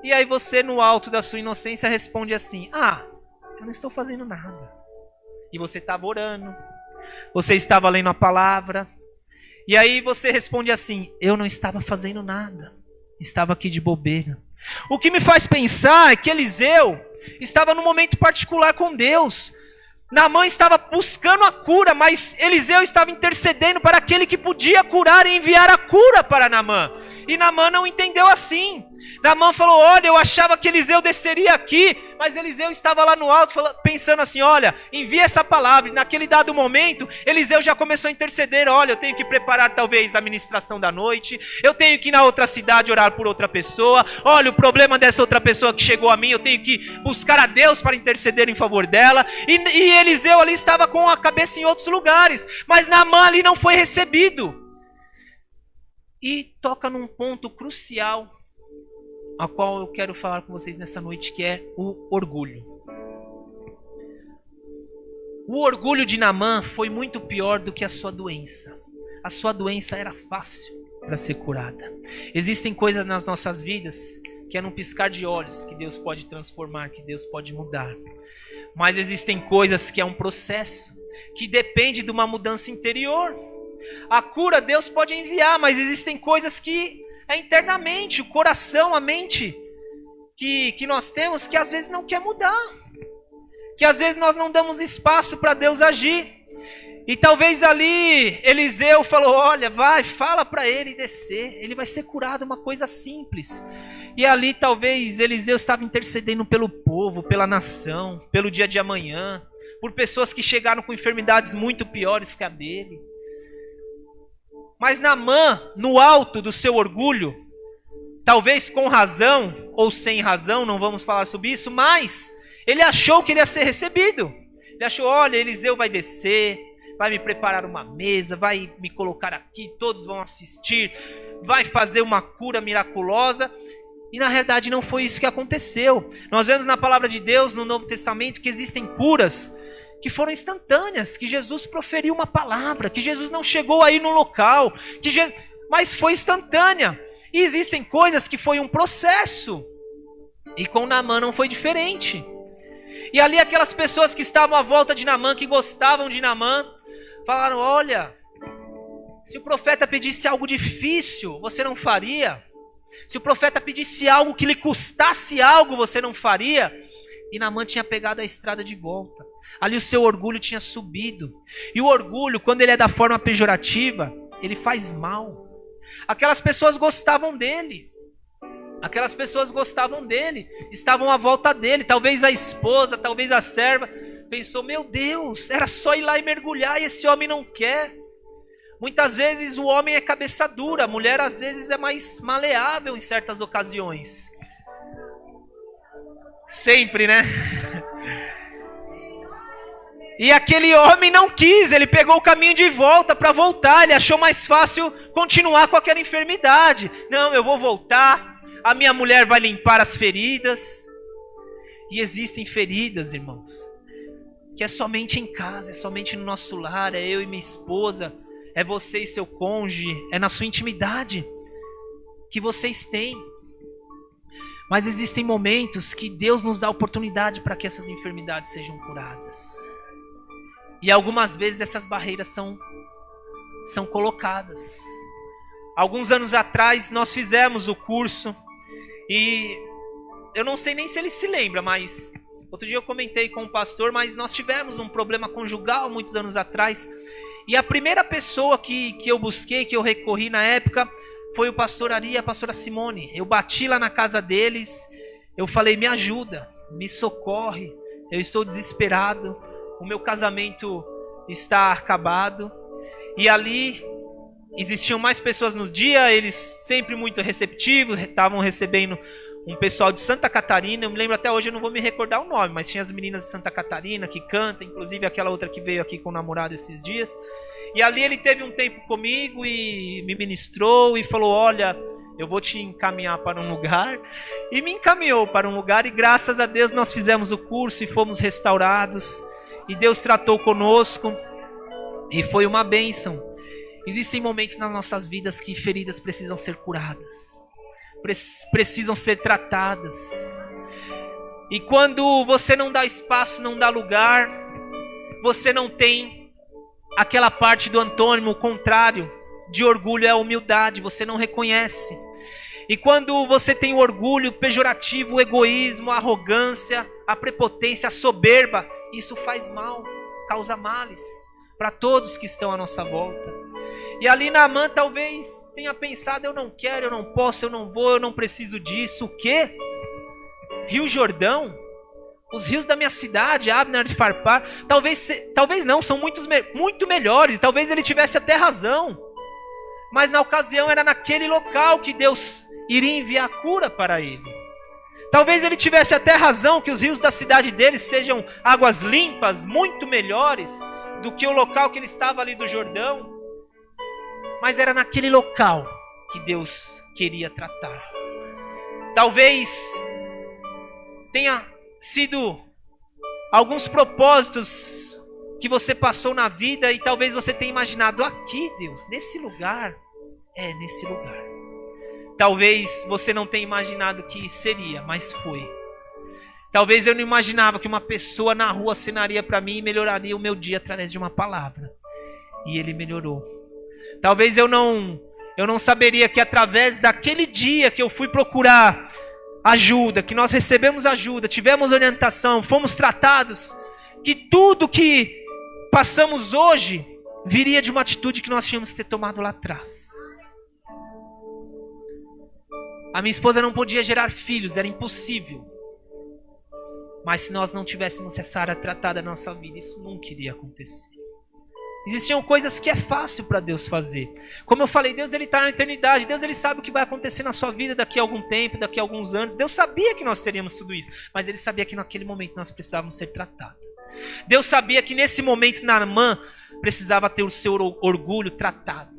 E aí você, no alto da sua inocência, responde assim: eu não estou fazendo nada. E você estava orando, você estava lendo a palavra, e aí você responde assim: eu não estava fazendo nada, estava aqui de bobeira. O que me faz pensar é que Eliseu estava num momento particular com Deus. Naamã estava buscando a cura, mas Eliseu estava intercedendo para aquele que podia curar e enviar a cura para Naamã. E Naamã não entendeu assim. Naamã falou: olha, eu achava que Eliseu desceria aqui, mas Eliseu estava lá no alto pensando assim: olha, envia essa palavra. E naquele dado momento, Eliseu já começou a interceder: olha, eu tenho que preparar talvez a ministração da noite, eu tenho que ir na outra cidade orar por outra pessoa, olha, o problema dessa outra pessoa que chegou a mim, eu tenho que buscar a Deus para interceder em favor dela. E Eliseu ali estava com a cabeça em outros lugares, mas Naamã ali não foi recebido. E toca num ponto crucial, a qual eu quero falar com vocês nessa noite, que é o orgulho. O orgulho de Naamã foi muito pior do que a sua doença. A sua doença era fácil para ser curada. Existem coisas nas nossas vidas que é num piscar de olhos que Deus pode transformar, que Deus pode mudar. Mas existem coisas que é um processo, que depende de uma mudança interior. A cura Deus pode enviar, mas existem coisas que é internamente, o coração, a mente que nós temos, que às vezes não quer mudar, que às vezes nós não damos espaço para Deus agir. E talvez ali Eliseu falou: olha, fala para ele descer, ele vai ser curado, uma coisa simples. E ali talvez Eliseu estava intercedendo pelo povo, pela nação, pelo dia de amanhã, por pessoas que chegaram com enfermidades muito piores que a dele. Mas Naamã, no alto do seu orgulho, talvez com razão ou sem razão, não vamos falar sobre isso, mas ele achou que ele ia ser recebido. Ele achou: olha, Eliseu vai descer, vai me preparar uma mesa, vai me colocar aqui, todos vão assistir, vai fazer uma cura miraculosa. E na realidade não foi isso que aconteceu. Nós vemos na palavra de Deus, no Novo Testamento, que existem curas que foram instantâneas, que Jesus proferiu uma palavra, que Jesus não chegou aí no local, mas foi instantânea. E existem coisas que foi um processo, e com Naamã não foi diferente. E ali aquelas pessoas que estavam à volta de Naamã, que gostavam de Naamã, falaram: olha, se o profeta pedisse algo difícil, você não faria? Se o profeta pedisse algo que lhe custasse algo, você não faria? E Naamã tinha pegado a estrada de volta. Ali o seu orgulho tinha subido. E o orgulho, quando ele é da forma pejorativa, ele faz mal. Aquelas pessoas gostavam dele. Aquelas pessoas gostavam dele. Estavam à volta dele. Talvez a esposa, talvez a serva pensou: meu Deus, era só ir lá e mergulhar e esse homem não quer. Muitas vezes o homem é cabeça dura. A mulher às vezes é mais maleável em certas ocasiões. Sempre, né? E aquele homem não quis, ele pegou o caminho de volta para voltar, ele achou mais fácil continuar com aquela enfermidade. Não, eu vou voltar, a minha mulher vai limpar as feridas. E existem feridas, irmãos, que é somente em casa, é somente no nosso lar, é eu e minha esposa, é você e seu cônjuge, é na sua intimidade que vocês têm. Mas existem momentos que Deus nos dá oportunidade para que essas enfermidades sejam curadas. E algumas vezes essas barreiras são colocadas. Alguns anos atrás nós fizemos o curso e eu não sei nem se ele se lembra, mas outro dia eu comentei com o pastor, mas nós tivemos um problema conjugal muitos anos atrás. E a primeira pessoa que eu busquei, que eu recorri na época, foi o pastor Ari e a pastora Simone. Eu bati lá na casa deles, eu falei: me ajuda, me socorre, eu estou desesperado. O meu casamento está acabado. E ali existiam mais pessoas no dia, eles sempre muito receptivos, estavam recebendo um pessoal de Santa Catarina. Eu me lembro até hoje, eu não vou me recordar o nome, mas tinha as meninas de Santa Catarina que cantam, inclusive aquela outra que veio aqui com o namorado esses dias. E ali ele teve um tempo comigo e me ministrou e falou: olha, eu vou te encaminhar para um lugar. E me encaminhou para um lugar, e graças a Deus nós fizemos o curso e fomos restaurados. E Deus tratou conosco e foi uma bênção. Existem momentos nas nossas vidas que feridas precisam ser curadas, precisam ser tratadas. E quando você não dá espaço, não dá lugar, você não tem aquela parte do antônimo, o contrário de orgulho é a humildade, você não reconhece. E quando você tem o orgulho pejorativo, o egoísmo, a arrogância, a prepotência, a soberba, isso faz mal, causa males para todos que estão à nossa volta. E ali Naamã talvez tenha pensado: eu não quero, eu não posso, eu não vou, eu não preciso disso. O quê? Rio Jordão? Os rios da minha cidade, Abner e Farpar, talvez não, são muito melhores. Talvez ele tivesse até razão. Mas na ocasião era naquele local que Deus iria enviar a cura para ele. Talvez ele tivesse até razão que os rios da cidade dele sejam águas limpas, muito melhores do que o local que ele estava ali do Jordão. Mas era naquele local que Deus queria tratar. Talvez tenha sido alguns propósitos que você passou na vida e talvez você tenha imaginado: aqui, Deus, nesse lugar, nesse lugar. Talvez você não tenha imaginado que seria, mas foi. Talvez eu não imaginava que uma pessoa na rua acenaria para mim e melhoraria o meu dia através de uma palavra. E ele melhorou. Talvez eu não saberia que através daquele dia que eu fui procurar ajuda, que nós recebemos ajuda, tivemos orientação, fomos tratados, que tudo que passamos hoje viria de uma atitude que nós tínhamos que ter tomado lá atrás. A minha esposa não podia gerar filhos, era impossível. Mas se nós não tivéssemos essa área tratada na nossa vida, isso nunca iria acontecer. Existiam coisas que é fácil para Deus fazer. Como eu falei, Deus ele está na eternidade. Deus ele sabe o que vai acontecer na sua vida daqui a algum tempo, daqui a alguns anos. Deus sabia que nós teríamos tudo isso. Mas ele sabia que naquele momento nós precisávamos ser tratados. Deus sabia que nesse momento Naamã precisava ter o seu orgulho tratado.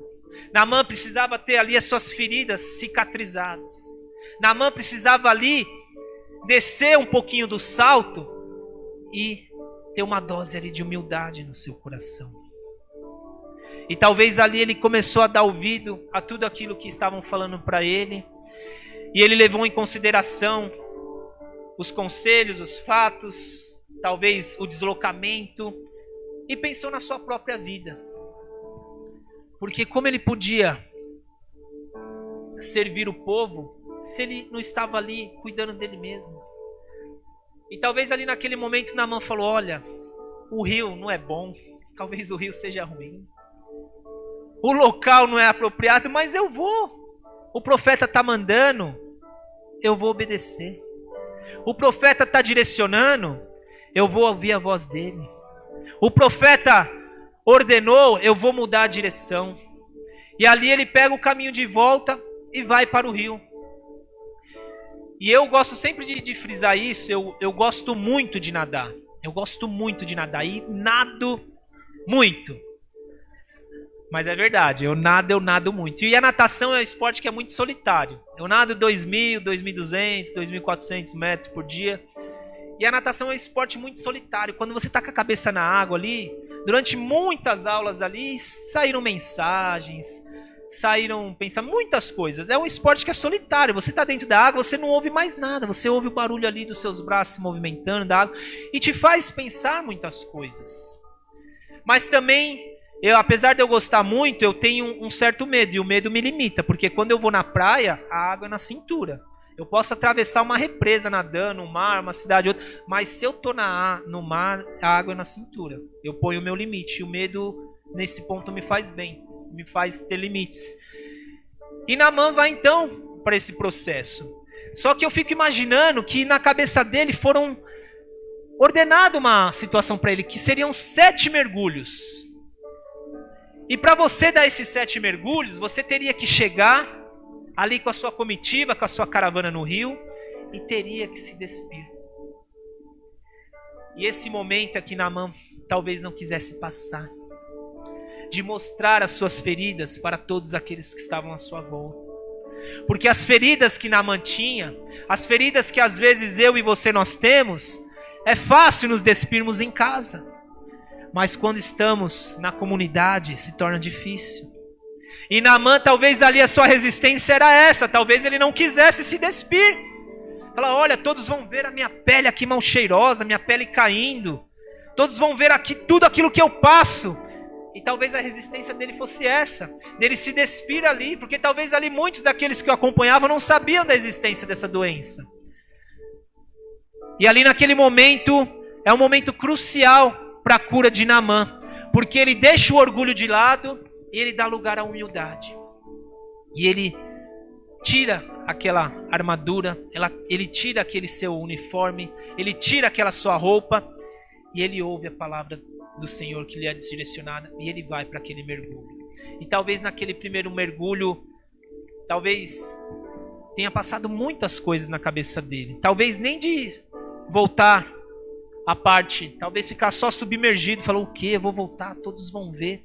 Naamã precisava ter ali as suas feridas cicatrizadas. Naamã precisava ali descer um pouquinho do salto e ter uma dose ali de humildade no seu coração. E talvez ali ele começou a dar ouvido a tudo aquilo que estavam falando para ele. E ele levou em consideração os conselhos, os fatos, talvez o deslocamento. E pensou na sua própria vida. Porque como ele podia servir o povo se ele não estava ali cuidando dele mesmo? E talvez ali naquele momento Naamã falou: olha, o rio não é bom, talvez o rio seja ruim. O local não é apropriado, mas eu vou. O profeta está mandando, eu vou obedecer. O profeta está direcionando, eu vou ouvir a voz dele. O profeta ordenou, eu vou mudar a direção. E ali ele pega o caminho de volta e vai para o rio. E eu gosto sempre de frisar isso, eu gosto muito de nadar. Eu gosto muito de nadar e nado muito. Mas é verdade, eu nado muito. E a natação é um esporte que é muito solitário. Eu nado 2.000, 2.200, 2.400 metros por dia. E a natação é um esporte muito solitário. Quando você está com a cabeça na água ali, durante muitas aulas ali, saíram mensagens, muitas coisas. É um esporte que é solitário. Você está dentro da água, você não ouve mais nada. Você ouve o barulho ali dos seus braços se movimentando da água e te faz pensar muitas coisas. Mas também, apesar de eu gostar muito, eu tenho um certo medo. E o medo me limita, porque quando eu vou na praia, a água é na cintura. Eu posso atravessar uma represa nadando, um mar, uma cidade, outra, mas se eu estou no mar, a água é na cintura. Eu ponho o meu limite. E o medo, nesse ponto, me faz bem. Me faz ter limites. E Naamã vai então para esse processo. Só que eu fico imaginando que na cabeça dele foram ordenado uma situação para ele, que seriam 7 mergulhos. E para você dar esses 7 mergulhos, você teria que chegar ali com a sua comitiva, com a sua caravana no rio, e teria que se despir. E esse momento aqui Naamã talvez não quisesse passar, de mostrar as suas feridas para todos aqueles que estavam à sua volta. Porque as feridas que Naamã tinha, as feridas que às vezes eu e você nós temos, é fácil nos despirmos em casa. Mas quando estamos na comunidade, se torna difícil. E Naamã, talvez ali a sua resistência era essa. Talvez ele não quisesse se despir. Fala, olha, todos vão ver a minha pele aqui mal cheirosa, minha pele caindo. Todos vão ver aqui tudo aquilo que eu passo. E talvez a resistência dele fosse essa. Dele se despir ali. Porque talvez ali muitos daqueles que o acompanhavam não sabiam da existência dessa doença. E ali naquele momento, é um momento crucial para a cura de Naamã, porque ele deixa o orgulho de lado e ele dá lugar à humildade. E ele tira aquela armadura, ele tira aquele seu uniforme, ele tira aquela sua roupa e ele ouve a palavra do Senhor que lhe é direcionada e ele vai para aquele mergulho. E talvez naquele primeiro mergulho, talvez tenha passado muitas coisas na cabeça dele. Talvez nem de voltar a parte, talvez ficar só submergido, falou o quê? Eu vou voltar, todos vão ver.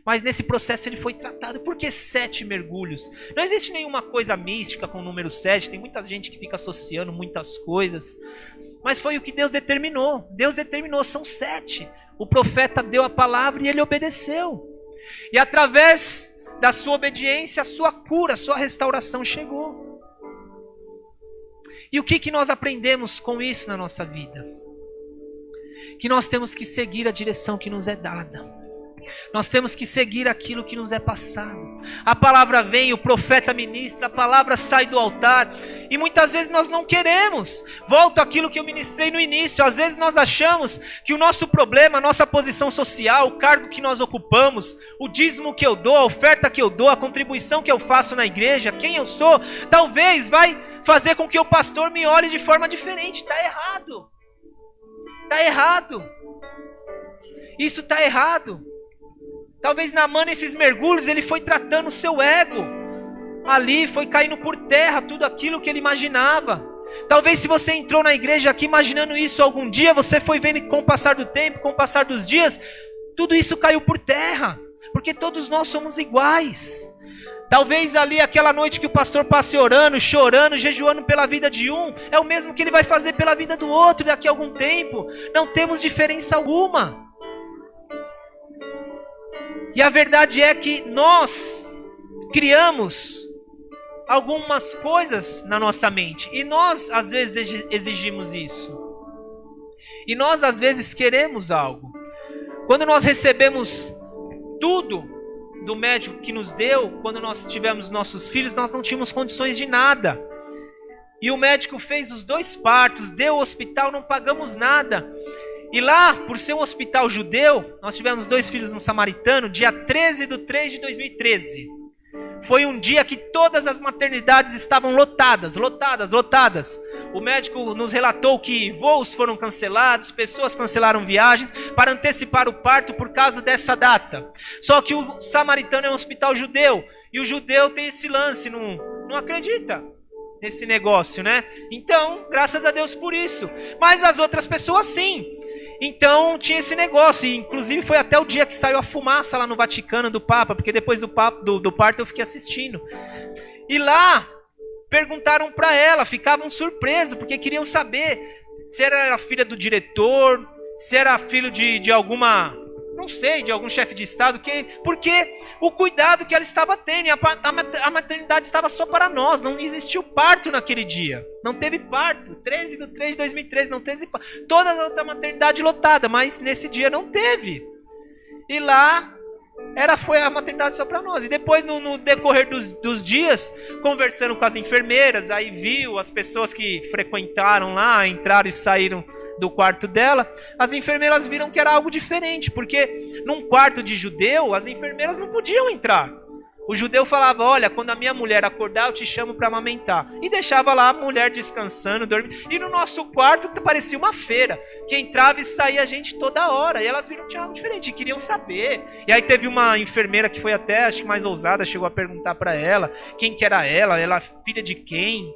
Mas nesse processo ele foi tratado. Por que 7 mergulhos? Não existe nenhuma coisa mística com o número 7, tem muita gente que fica associando muitas coisas. Mas foi o que Deus determinou. Deus determinou, são 7. O profeta deu a palavra e ele obedeceu. E através da sua obediência, a sua cura, a sua restauração chegou. E o que nós aprendemos com isso na nossa vida? Que nós temos que seguir a direção que nos é dada. Nós temos que seguir aquilo que nos é passado. A palavra vem, o profeta ministra, a palavra sai do altar. E muitas vezes nós não queremos. Volto àquilo que eu ministrei no início. Às vezes nós achamos que o nosso problema, a nossa posição social, o cargo que nós ocupamos, o dízimo que eu dou, a oferta que eu dou, a contribuição que eu faço na igreja, quem eu sou, talvez vai fazer com que o pastor me olhe de forma diferente. Está errado. Está errado. Isso está errado. Talvez Naamã, nesses mergulhos, ele foi tratando o seu ego. Ali foi caindo por terra tudo aquilo que ele imaginava. Talvez se você entrou na igreja aqui imaginando isso algum dia, você foi vendo que com o passar do tempo, com o passar dos dias, tudo isso caiu por terra. Porque todos nós somos iguais. Talvez ali aquela noite que o pastor passe orando, chorando, jejuando pela vida de um, é o mesmo que ele vai fazer pela vida do outro daqui a algum tempo. Não temos diferença alguma. E a verdade é que nós criamos algumas coisas na nossa mente. E nós às vezes exigimos isso. E nós às vezes queremos algo. Quando nós recebemos tudo do médico que nos deu, quando nós tivemos nossos filhos, nós não tínhamos condições de nada. E o médico fez os 2 partos, deu o hospital, não pagamos nada. E lá, por ser um hospital judeu, nós tivemos 2 filhos no Samaritano, dia 13/3/2013. Foi um dia que todas as maternidades estavam lotadas. O médico nos relatou que voos foram cancelados, pessoas cancelaram viagens para antecipar o parto por causa dessa data. Só que o Samaritano é um hospital judeu, e o judeu tem esse lance, não acredita nesse negócio, né? Então, graças a Deus por isso. Mas as outras pessoas sim. Então tinha esse negócio, e inclusive foi até o dia que saiu a fumaça lá no Vaticano do Papa, porque depois do parto eu fiquei assistindo. E lá perguntaram para ela, ficavam surpresos, porque queriam saber se era a filha do diretor, se era filho de alguma, não sei, de algum chefe de estado, porque o cuidado que ela estava tendo, e a maternidade estava só para nós, não existiu parto naquele dia, não teve parto, 13/3/2013, não teve parto, toda a outra maternidade lotada, mas nesse dia não teve, e lá foi a maternidade só para nós. E depois no decorrer dos dias, conversando com as enfermeiras, aí viu as pessoas que frequentaram lá, entraram e saíram do quarto dela, as enfermeiras viram que era algo diferente, porque num quarto de judeu, as enfermeiras não podiam entrar. O judeu falava, olha, quando a minha mulher acordar, eu te chamo para amamentar. E deixava lá a mulher descansando, dormindo. E no nosso quarto parecia uma feira, que entrava e saía gente toda hora. E elas viram que tinha algo diferente, e queriam saber. E aí teve uma enfermeira que foi até, acho que mais ousada, chegou a perguntar para ela quem que era ela filha de quem?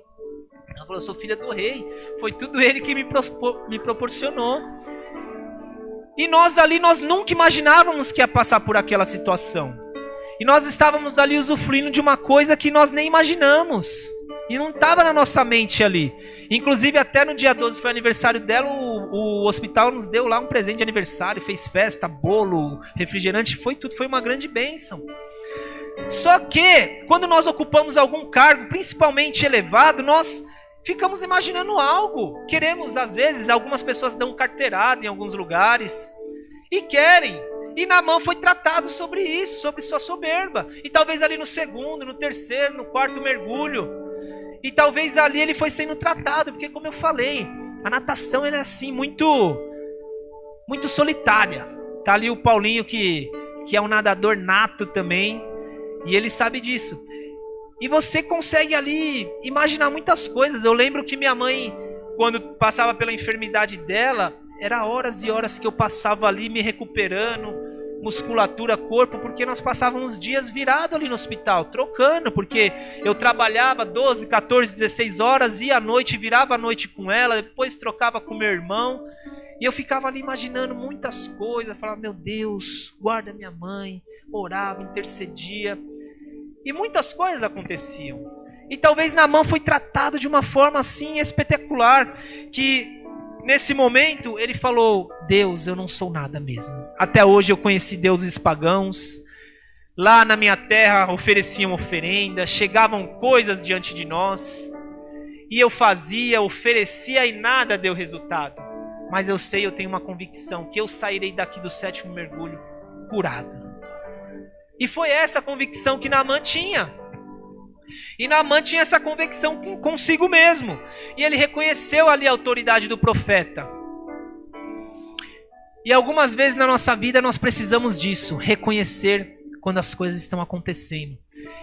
Ela falou, eu sou filha do rei. Foi tudo ele que me proporcionou. E nós ali, nós nunca imaginávamos que ia passar por aquela situação. E nós estávamos ali usufruindo de uma coisa que nós nem imaginamos. E não estava na nossa mente ali. Inclusive até no dia 12 foi aniversário dela, o hospital nos deu lá um presente de aniversário, fez festa, bolo, refrigerante, foi tudo, foi uma grande bênção. Só que, quando nós ocupamos algum cargo, principalmente elevado, nós ficamos imaginando algo. Queremos, às vezes, algumas pessoas dão carteirada em alguns lugares e querem. E Naamã foi tratado sobre isso, sobre sua soberba. E talvez ali no segundo, no terceiro, no quarto mergulho. E talvez ali ele foi sendo tratado, porque como eu falei, a natação ela é assim, muito solitária. Tá ali o Paulinho que é um nadador nato também, e ele sabe disso. E você consegue ali imaginar muitas coisas. Eu lembro que minha mãe, quando passava pela enfermidade dela, era horas e horas que eu passava ali me recuperando, musculatura, corpo, porque nós passávamos dias virado ali no hospital, trocando, porque eu trabalhava 12, 14, 16 horas, ia à noite, virava a noite com ela, depois trocava com meu irmão, e eu ficava ali imaginando muitas coisas, falava, meu Deus, guarda minha mãe, orava, intercedia, e muitas coisas aconteciam. E talvez Naamã foi tratado de uma forma assim espetacular, que nesse momento, ele falou, Deus, eu não sou nada mesmo. Até hoje eu conheci deuses pagãos. Lá na minha terra ofereciam oferenda, chegavam coisas diante de nós. E eu fazia, oferecia e nada deu resultado. Mas eu sei, eu tenho uma convicção, que eu sairei daqui do 7º mergulho curado. E foi essa convicção que Naamã tinha. E Naamã tinha essa convicção consigo mesmo. E ele reconheceu ali a autoridade do profeta. E algumas vezes na nossa vida nós precisamos disso. Reconhecer quando as coisas estão acontecendo.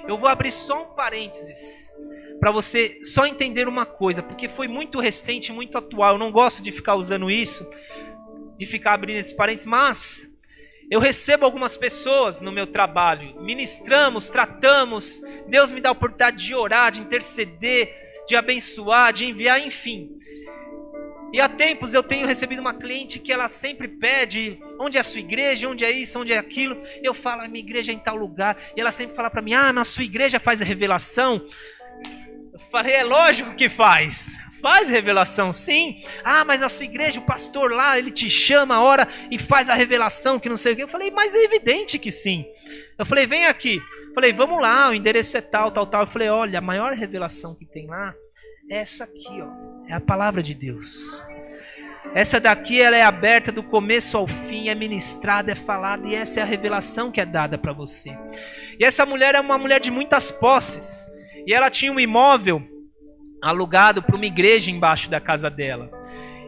Eu vou abrir só um parênteses. Para você só entender uma coisa. Porque foi muito recente, muito atual. Eu não gosto de ficar usando isso. De ficar abrindo esses parênteses. Mas eu recebo algumas pessoas no meu trabalho, ministramos, tratamos, Deus me dá a oportunidade de orar, de interceder, de abençoar, de enviar, enfim. E há tempos eu tenho recebido uma cliente que ela sempre pede, onde é a sua igreja, onde é isso, onde é aquilo. Eu falo, a minha igreja é em tal lugar. E ela sempre fala para mim, na sua igreja faz a revelação? Eu falei, é lógico que faz. Faz revelação, sim. Mas na sua igreja, o pastor lá, ele te chama a hora e faz a revelação, que não sei o quê. Eu falei, mas é evidente que sim. Eu falei, vem aqui. Eu falei, vamos lá, o endereço é tal, tal, tal. Eu falei, olha, a maior revelação que tem lá é essa aqui, ó. É a palavra de Deus. Essa daqui, ela é aberta do começo ao fim, é ministrada, é falada, e essa é a revelação que é dada para você. E essa mulher é uma mulher de muitas posses. E ela tinha um imóvel alugado para uma igreja embaixo da casa dela.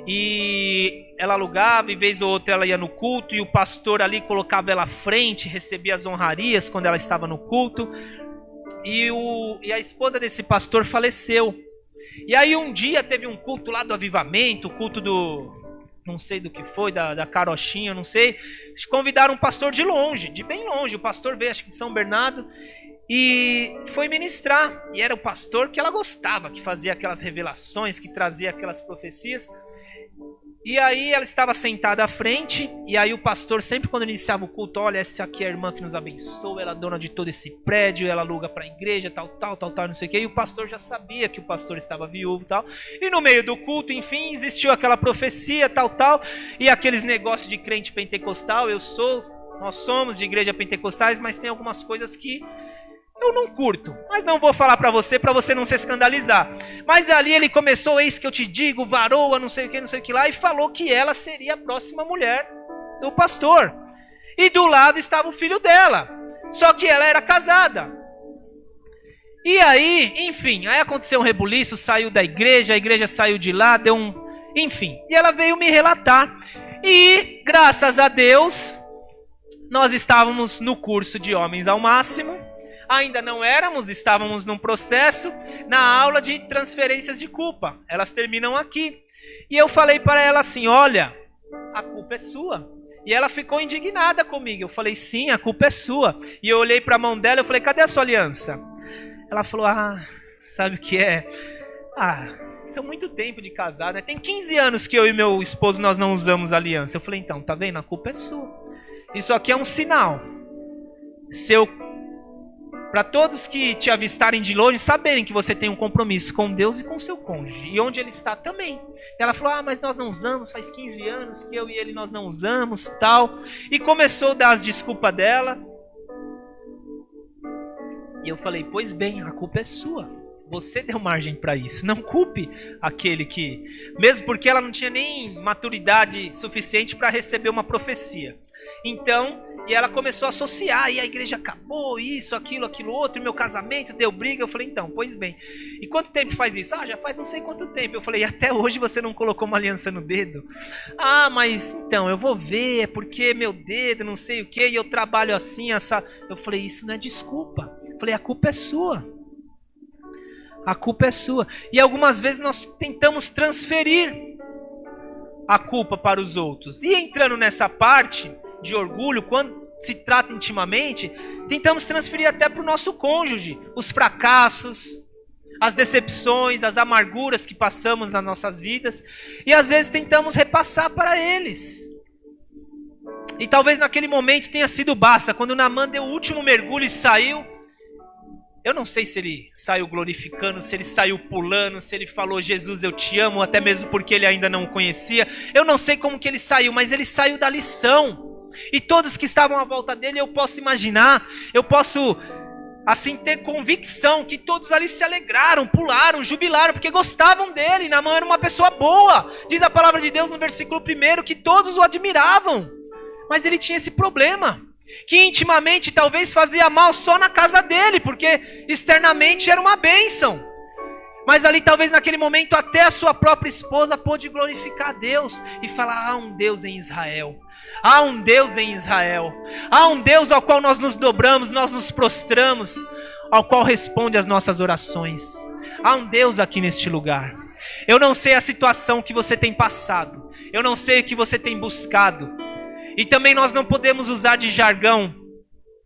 E ela alugava, e vez ou outra ela ia no culto, e o pastor ali colocava ela à frente, recebia as honrarias quando ela estava no culto. E a esposa desse pastor faleceu. E aí um dia teve um culto lá do avivamento, o culto do, não sei do que foi, da carochinha, não sei. Convidaram um pastor de longe, de bem longe. O pastor veio, acho que de São Bernardo, e foi ministrar. E era o pastor que ela gostava, que fazia aquelas revelações, que trazia aquelas profecias. E aí ela estava sentada à frente, e aí o pastor sempre quando iniciava o culto, olha, essa aqui é a irmã que nos abençoa, ela é dona de todo esse prédio, ela aluga para a igreja, tal, não sei o que. E o pastor já sabia que o pastor estava viúvo e tal. E no meio do culto, enfim, existiu aquela profecia, tal, e aqueles negócios de crente pentecostal, nós somos de igreja pentecostais, mas tem algumas coisas que eu não curto, mas não vou falar para você não se escandalizar. Mas ali ele começou, eis que eu te digo, varoa, não sei o que lá, e falou que ela seria a próxima mulher do pastor. E do lado estava o filho dela, só que ela era casada. E aí, enfim, aí aconteceu um rebuliço, saiu da igreja, a igreja saiu de lá, enfim. E ela veio me relatar. E, graças a Deus, nós estávamos no curso de Homens ao Máximo. Ainda não éramos, estávamos num processo na aula de transferências de culpa. Elas terminam aqui. E eu falei para ela assim, olha, a culpa é sua. E ela ficou indignada comigo. Eu falei, sim, a culpa é sua. E eu olhei para a mão dela e falei, cadê a sua aliança? Ela falou, sabe o que é? São muito tempo de casado, né? Tem 15 anos que eu e meu esposo nós não usamos aliança. Eu falei, então, tá vendo? A culpa é sua. Isso aqui é um sinal. Para todos que te avistarem de longe, saberem que você tem um compromisso com Deus e com seu cônjuge. E onde ele está também. Ela falou, mas nós não usamos, faz 15 anos que eu e ele nós não usamos, tal. E começou a dar as desculpas dela. E eu falei, pois bem, a culpa é sua. Você deu margem para isso. Não culpe aquele que... Mesmo porque ela não tinha nem maturidade suficiente para receber uma profecia. Então, e ela começou a associar. E a igreja acabou, isso, aquilo outro. E meu casamento deu briga. Eu falei, então, pois bem. E quanto tempo faz isso? Já faz não sei quanto tempo. Eu falei, até hoje você não colocou uma aliança no dedo? Mas então, eu vou ver. É porque meu dedo, não sei o que. E eu trabalho assim, essa... Eu falei, isso não é desculpa. Eu falei, a culpa é sua. A culpa é sua. E algumas vezes nós tentamos transferir a culpa para os outros. E entrando nessa parte de orgulho, quando se trata intimamente, tentamos transferir até para o nosso cônjuge. Os fracassos, as decepções, as amarguras que passamos nas nossas vidas. E às vezes tentamos repassar para eles. E talvez naquele momento tenha sido basta. Quando Naamã deu o último mergulho e saiu... Eu não sei se ele saiu glorificando, se ele saiu pulando, se ele falou Jesus eu te amo, até mesmo porque ele ainda não o conhecia. Eu não sei como que ele saiu, mas ele saiu da lição. E todos que estavam à volta dele, eu posso imaginar, eu posso assim ter convicção que todos ali se alegraram, pularam, jubilaram, porque gostavam dele. Naamã era uma pessoa boa. Diz a palavra de Deus no versículo 1 que todos o admiravam. Mas ele tinha esse problema. Que intimamente talvez fazia mal só na casa dele, porque externamente era uma bênção. Mas ali talvez naquele momento até a sua própria esposa pôde glorificar a Deus e falar, há um Deus em Israel. Há um Deus em Israel. Há um Deus ao qual nós nos dobramos, nós nos prostramos, ao qual responde as nossas orações. Há um Deus aqui neste lugar. Eu não sei a situação que você tem passado. Eu não sei o que você tem buscado. E também nós não podemos usar de jargão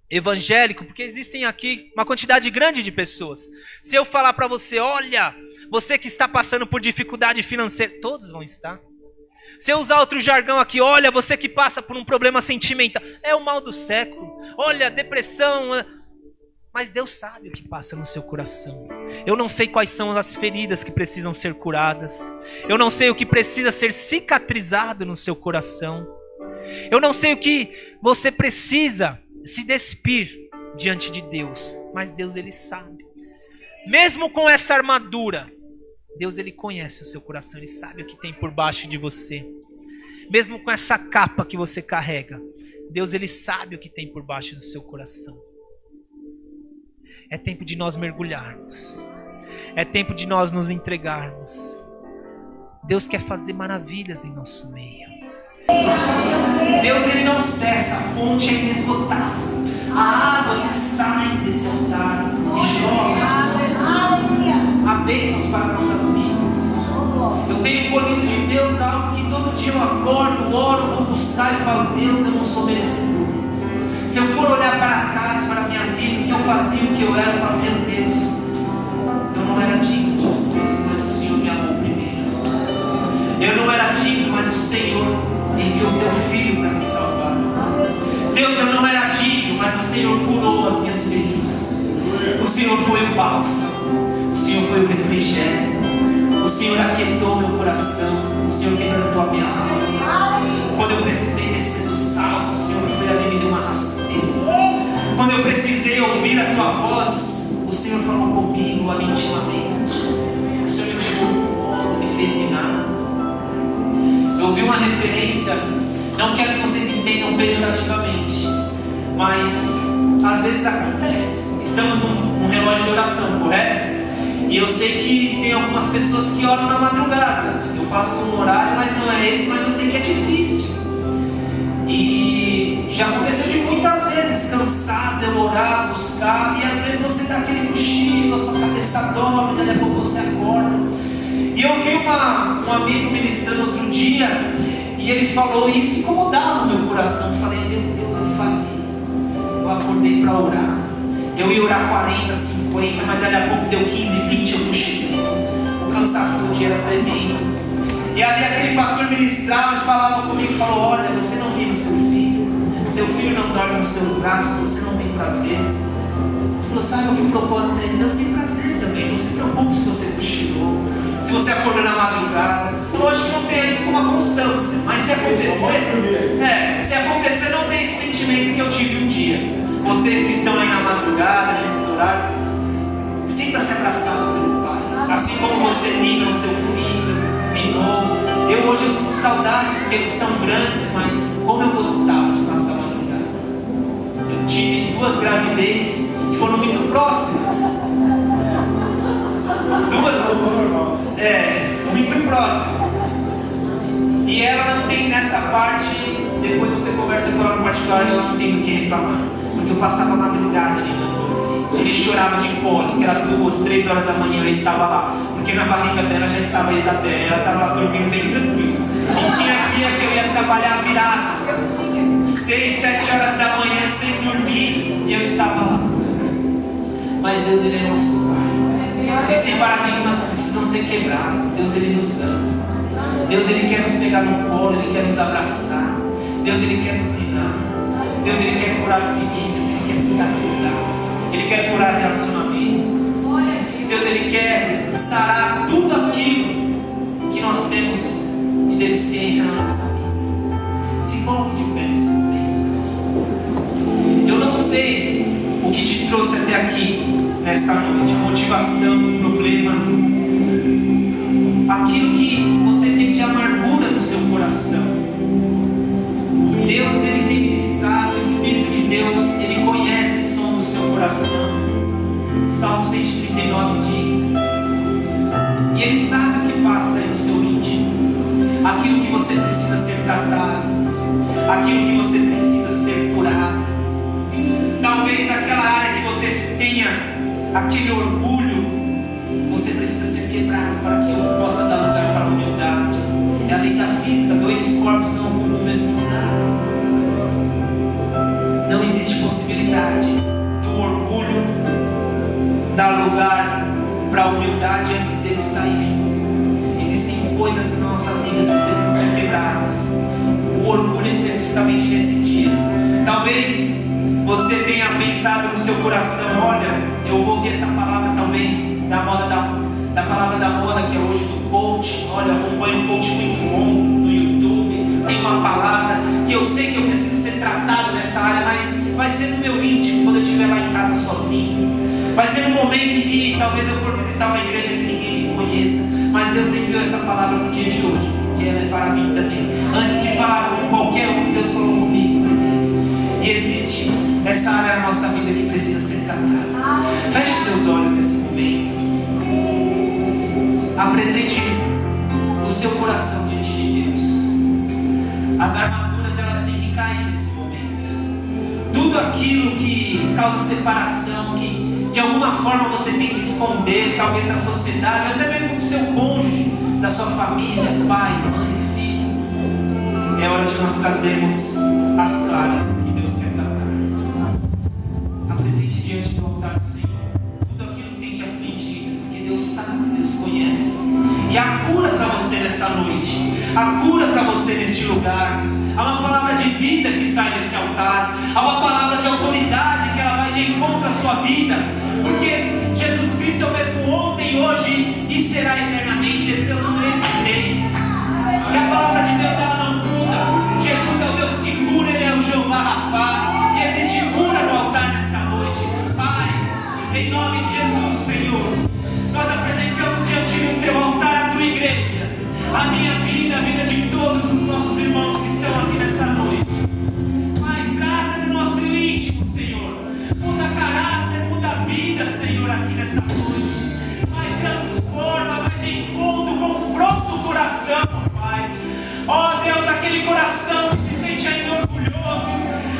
evangélico, porque existem aqui uma quantidade grande de pessoas. Se eu falar para você, olha, você que está passando por dificuldade financeira, todos vão estar. Se eu usar outro jargão aqui, olha, você que passa por um problema sentimental, é o mal do século. Olha, depressão. Mas Deus sabe o que passa no seu coração. Eu não sei quais são as feridas que precisam ser curadas. Eu não sei o que precisa ser cicatrizado no seu coração. Eu não sei o que você precisa se despir diante de Deus, mas Deus ele sabe. Mesmo com essa armadura, Deus ele conhece o seu coração, ele sabe o que tem por baixo de você. Mesmo com essa capa que você carrega, Deus ele sabe o que tem por baixo do seu coração. É tempo de nós mergulharmos. É tempo de nós nos entregarmos. Deus quer fazer maravilhas em nosso meio. Deus ele não cessa, a fonte é inesgotável. A água se sai desse altar e joga. Há bênçãos para nossas vidas. Eu tenho colhido de Deus algo que todo dia eu acordo, oro, vou buscar e falo, Deus, eu não sou merecedor. Se eu for olhar para trás, para a minha vida, o que eu fazia, o que eu era, eu falo, meu Deus, eu não era digno de tudo isso, mas o Senhor me amou primeiro. Eu não era digno, mas o Senhor enviou teu filho para me salvar. Deus, eu não era digno, mas o Senhor curou as minhas feridas. O Senhor foi o bálsamo, o Senhor foi o refrigério, o Senhor aquietou meu coração, o Senhor quebrantou a minha alma. Quando eu precisei descer do salto, o Senhor foi ali e me deu uma rasteira. Quando eu precisei ouvir a tua voz, o Senhor falou comigo ali intimamente. O Senhor me pegou no colo, me fez minar. Eu ouvi uma referência, não quero que vocês entendam pejorativamente, mas às vezes acontece. Estamos num relógio de oração, correto? E eu sei que tem algumas pessoas que oram na madrugada. Eu faço um horário, mas não é esse, mas eu sei que é difícil. E já aconteceu de muitas vezes, cansado, eu orar, buscar buscar, e às vezes você dá aquele cochilo, a sua cabeça dorme, daqui a pouco você acorda. E eu vi um amigo ministrando outro dia, e ele falou, e isso incomodava o meu coração. Eu falei, meu Deus, eu falei, eu acordei para orar, eu ia orar 40, 50, mas daqui a pouco deu 15, 20, eu cochilei. O cansaço do dia era tremendo. E ali aquele pastor ministrava e falava comigo, falou, olha, você não vive o seu filho não dorme nos teus braços, você não tem prazer. Ele falou, saiba que o propósito é esse, Deus tem prazer também, não se preocupe se você cochilou, se você acordou na madrugada. Eu acho que não tenha isso como uma constância, mas se acontecer, não tem esse sentimento que eu tive um dia. Vocês que estão aí na madrugada, nesses horários, sinta-se abraçado pelo Pai, assim como você mima o seu filho, mimou. Eu sinto saudades porque eles estão grandes, mas como eu gostava de passar a madrugada. Eu tive 2 gravidez que foram muito próximas. Muito próximas. E ela não tem nessa parte, depois você conversa com ela no particular, ela não tem do que reclamar. Porque eu passava a madrugada ali, ele chorava de cólica, era 2, 3 horas da manhã, eu estava lá, porque na barriga dela já estava a Isabela, ela estava lá dormindo bem tranquila. E tinha dia que eu ia trabalhar virado, 6, 7 horas da manhã sem dormir, e eu estava lá. Mas Deus, Ele é nosso Pai. Existem paradigmas que precisam ser quebrados. Deus, Ele nos ama. Deus, Ele quer nos pegar no colo, Ele quer nos abraçar. Deus, Ele quer nos guiar. Deus, Ele quer curar feridas, Ele quer cicatrizar. Ele quer curar relacionamentos. Deus, Ele quer sarar tudo aquilo que nós temos de deficiência na nossa vida. Se coloque de pé nesse momento. Eu não sei o que te trouxe até aqui, nesta noite. Motivação, problema. Aquilo que você tem de amargura no seu coração. Deus, Ele tem ministrado, o Espírito de Deus, Ele conhece o som do seu coração. Salmo 139 diz, e Ele sabe o que passa aí no seu íntimo, aquilo que você precisa ser tratado, aquilo que você precisa ser curado. Talvez aquela área que você tenha aquele orgulho, você precisa ser quebrado para que eu possa dar lugar para a humildade. É a lei da física, 2 corpos não ocupam o mesmo lugar. Não existe possibilidade do orgulho dar lugar para a humildade antes dele sair. Existem coisas nas nossas vidas que precisam ser quebradas. O orgulho especificamente nesse dia. Talvez você tenha pensado no seu coração, olha, eu vou ouvir essa palavra talvez da moda da palavra da moda que é hoje do coach. Olha, eu acompanho um coach muito bom no YouTube. Tem uma palavra que eu sei que eu preciso ser tratado nessa área, mas vai ser no meu íntimo, quando eu estiver lá em casa sozinho. Vai ser no momento em que talvez eu for visitar uma igreja que ninguém me conheça. Mas Deus enviou essa palavra no dia de hoje, que ela é para mim também. Antes de falar com qualquer um, Deus falou comigo também. E existe essa área da nossa vida que precisa ser tratada. Feche os teus olhos nesse momento. Apresente o seu coração diante de Deus. As armaduras, elas têm que cair nesse momento. Tudo aquilo que causa separação, que de alguma forma você tenta esconder, talvez da sociedade, até mesmo do seu cônjuge, da sua família, pai, mãe, filho. É hora de nós trazermos as claras que Deus quer tratar. Apresente diante do altar do Senhor tudo aquilo que tem te afligido, porque Deus sabe, Deus conhece. E a cura para você nessa noite, a cura para você neste lugar. Há uma palavra de vida que sai desse altar, há uma palavra de autoridade que ela vai de encontro à sua vida, porque Jesus Cristo é o mesmo ontem, hoje e será eternamente. Hebreus 3:3. E a palavra de Deus, ela não muda. Jesus é o Deus que cura, Ele é o Jeová Rafá, e existe cura no altar nessa noite. Pai, em nome de Jesus, Senhor, nós apresentamos diante do Teu altar a Tua igreja, a minha vida, a vida de todos os nossos irmãos que estão aqui nessa noite. Pai, trata do nosso íntimo, Senhor. Muda caráter, muda vida, Senhor, aqui nessa noite. Pai, transforma, vai de encontro, confronta o coração, Pai. Ó Deus, aquele coração que se sente ainda orgulhoso,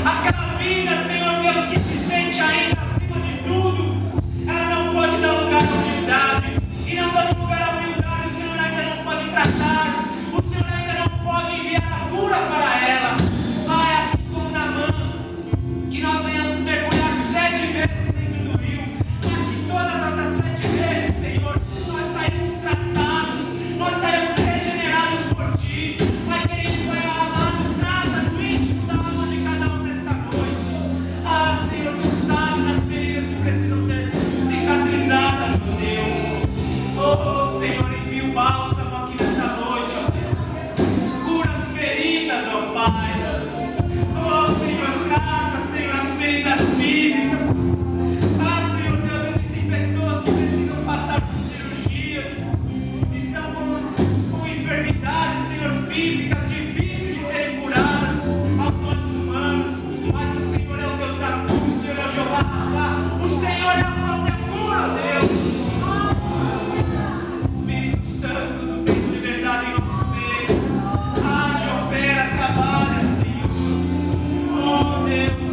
aquela vida, Senhor Deus, que se sente ainda acima de feridas, ó Pai. Oh, Senhor, trata, Senhor, as feridas físicas. Ah, Senhor Deus, existem pessoas que precisam passar por cirurgias, estão com enfermidades, Senhor, físicas, difíceis de serem curadas aos olhos humanos, mas o Senhor é o Deus da cura, o Senhor é o Jeová Rafa, o Senhor é a própria cura, ó Deus. Espírito Santo do Deus de verdade em nosso meio, age, opera, trabalha, Senhor. Oh Deus,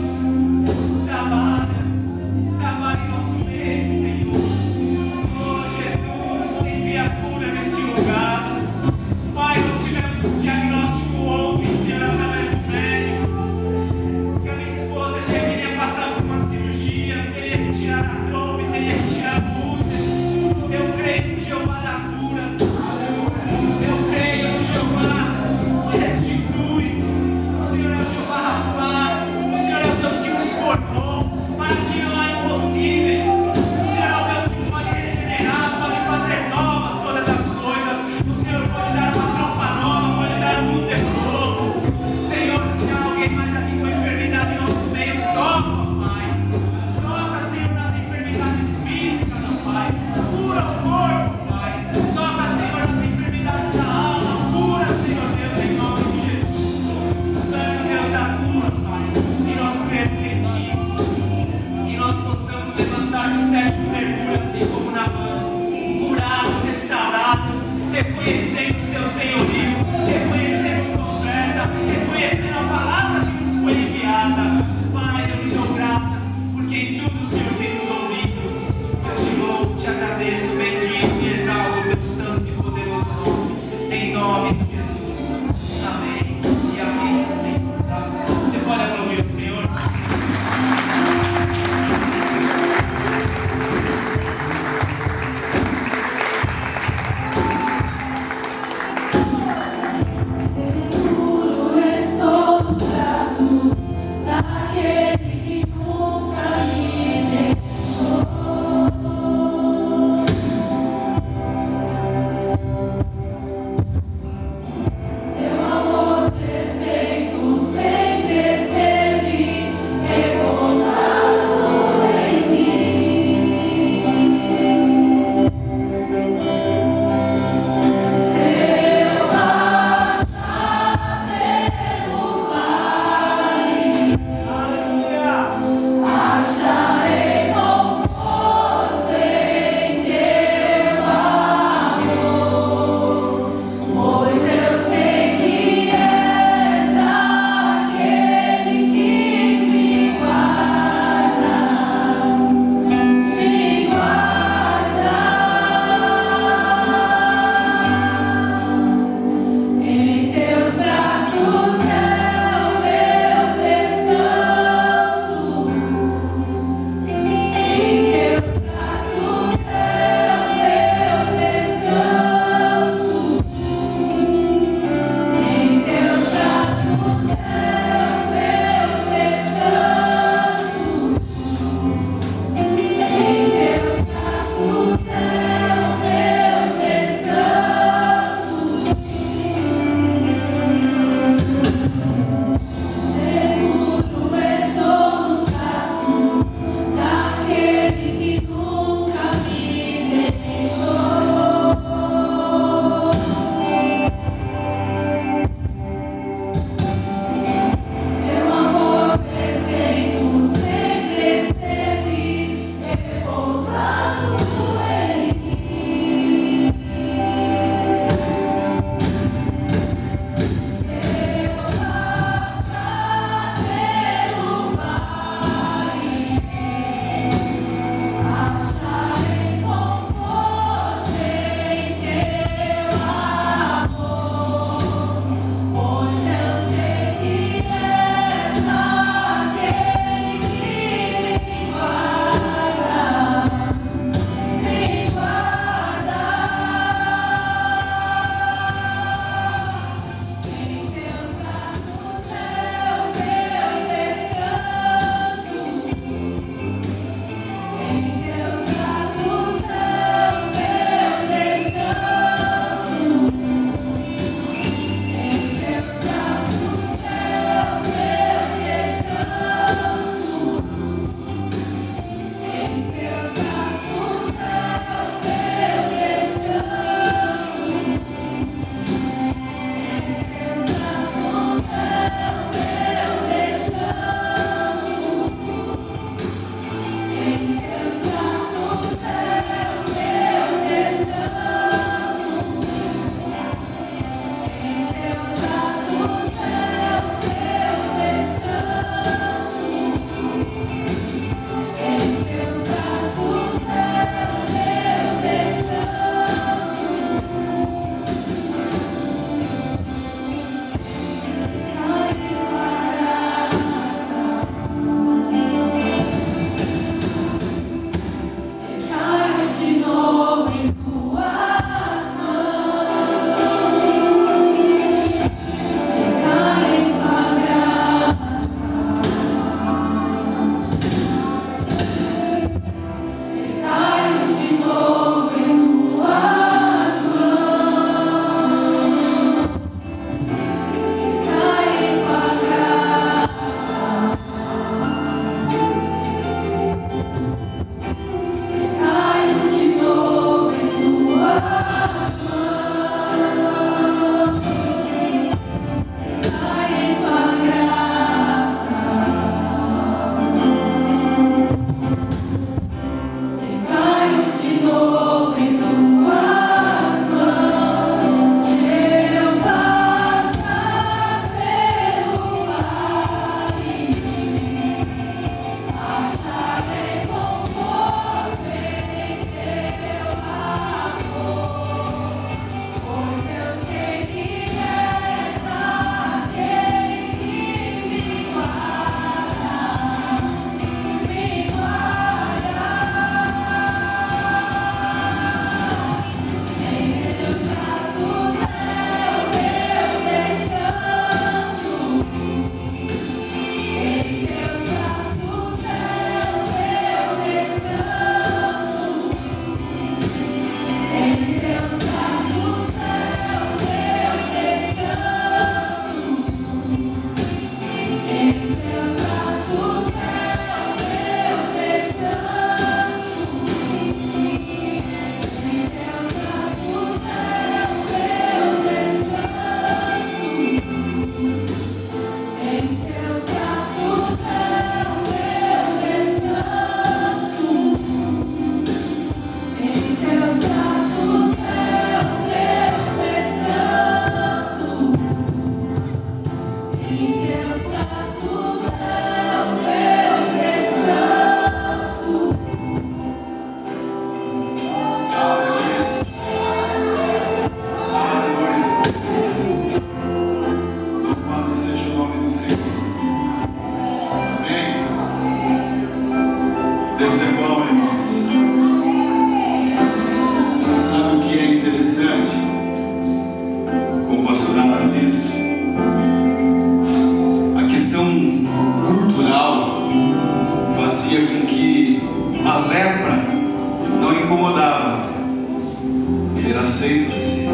aceito assim.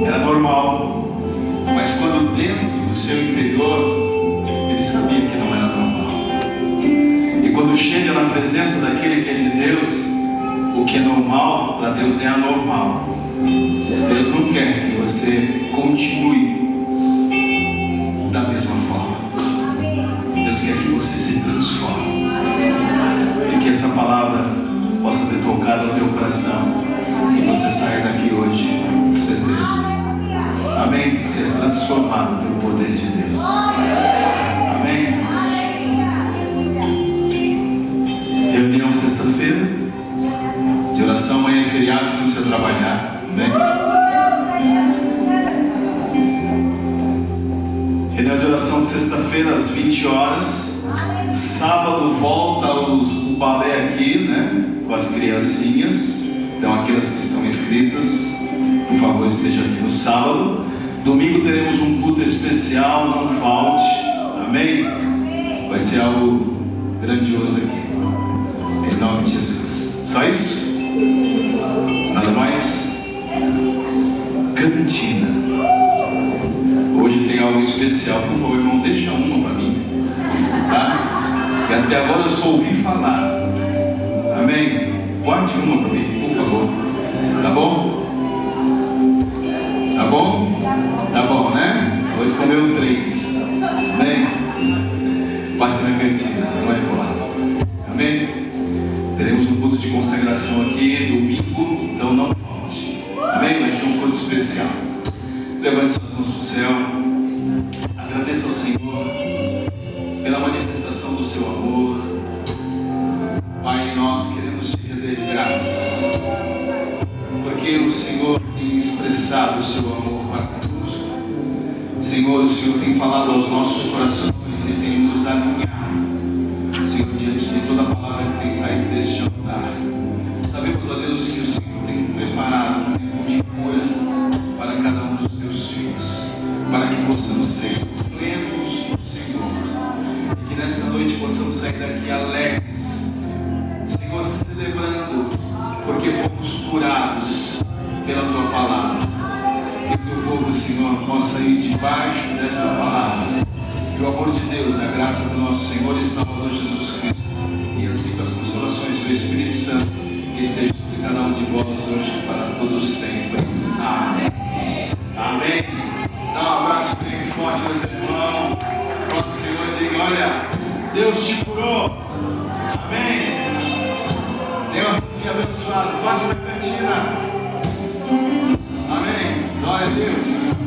Era normal. Mas quando dentro do seu interior, ele sabia que não era normal. E quando chega na presença daquele que é de Deus, o que é normal para Deus é anormal. Deus não quer que você continue da mesma forma. Deus quer que você se transforme. E que essa palavra possa ter tocado ao teu coração e você sair daqui hoje, com certeza. Amém? Ser transformado pelo poder de Deus. Amém? Reunião sexta-feira de oração. Amanhã é feriado, você não precisa trabalhar. Amém? Reunião de oração sexta-feira às 20 horas. Sábado volta o balé aqui, né? Com as criancinhas. Então aquelas que estão inscritas, por favor, estejam aqui no sábado. Domingo teremos um culto especial, não falte. Amém? Vai ser algo grandioso aqui. Em nome de Jesus. Só isso? Nada mais? Cantina. Hoje tem algo especial. Por favor, irmão, deixa uma para mim. Tá? Que até agora eu só ouvi falar. Amém? Guarde uma para mim, por favor. Tá bom? Tá bom? Tá bom, né? Hoje comeu 3. Amém? Passe na cantina, não vai embora. Amém? Teremos um culto de consagração aqui domingo, então não falte. Amém? Vai ser um culto especial. Levante suas mãos para o céu. Agradeça ao Senhor pela manifestação do seu amor. Pai, nós queremos te render graças, porque o Senhor tem expressado o seu amor para conosco. Senhor, o Senhor tem falado aos nossos corações e tem nos alinhado, Senhor, diante de toda a palavra que tem saído deste altar. Sabemos, ó Deus, que o Senhor tem preparado um tempo de cura para cada um dos teus filhos, para que possamos ser plenos no Senhor, e que nesta noite possamos sair daqui alegres, Senhor, celebrando, porque fomos curados pela tua palavra. Que o teu povo, Senhor, possa ir debaixo desta palavra. Que o amor de Deus, a graça do nosso Senhor e Salvador Jesus Cristo e as ricas consolações do Espírito Santo estejam sobre cada um de vós hoje e para todos sempre. Amém. Amém. Dá um abraço bem forte no teu irmão. Pronto, Senhor, diga: olha, Deus te curou. Amém. Tenha um dia abençoado. Passe na cantina. Amém. Glória a Deus.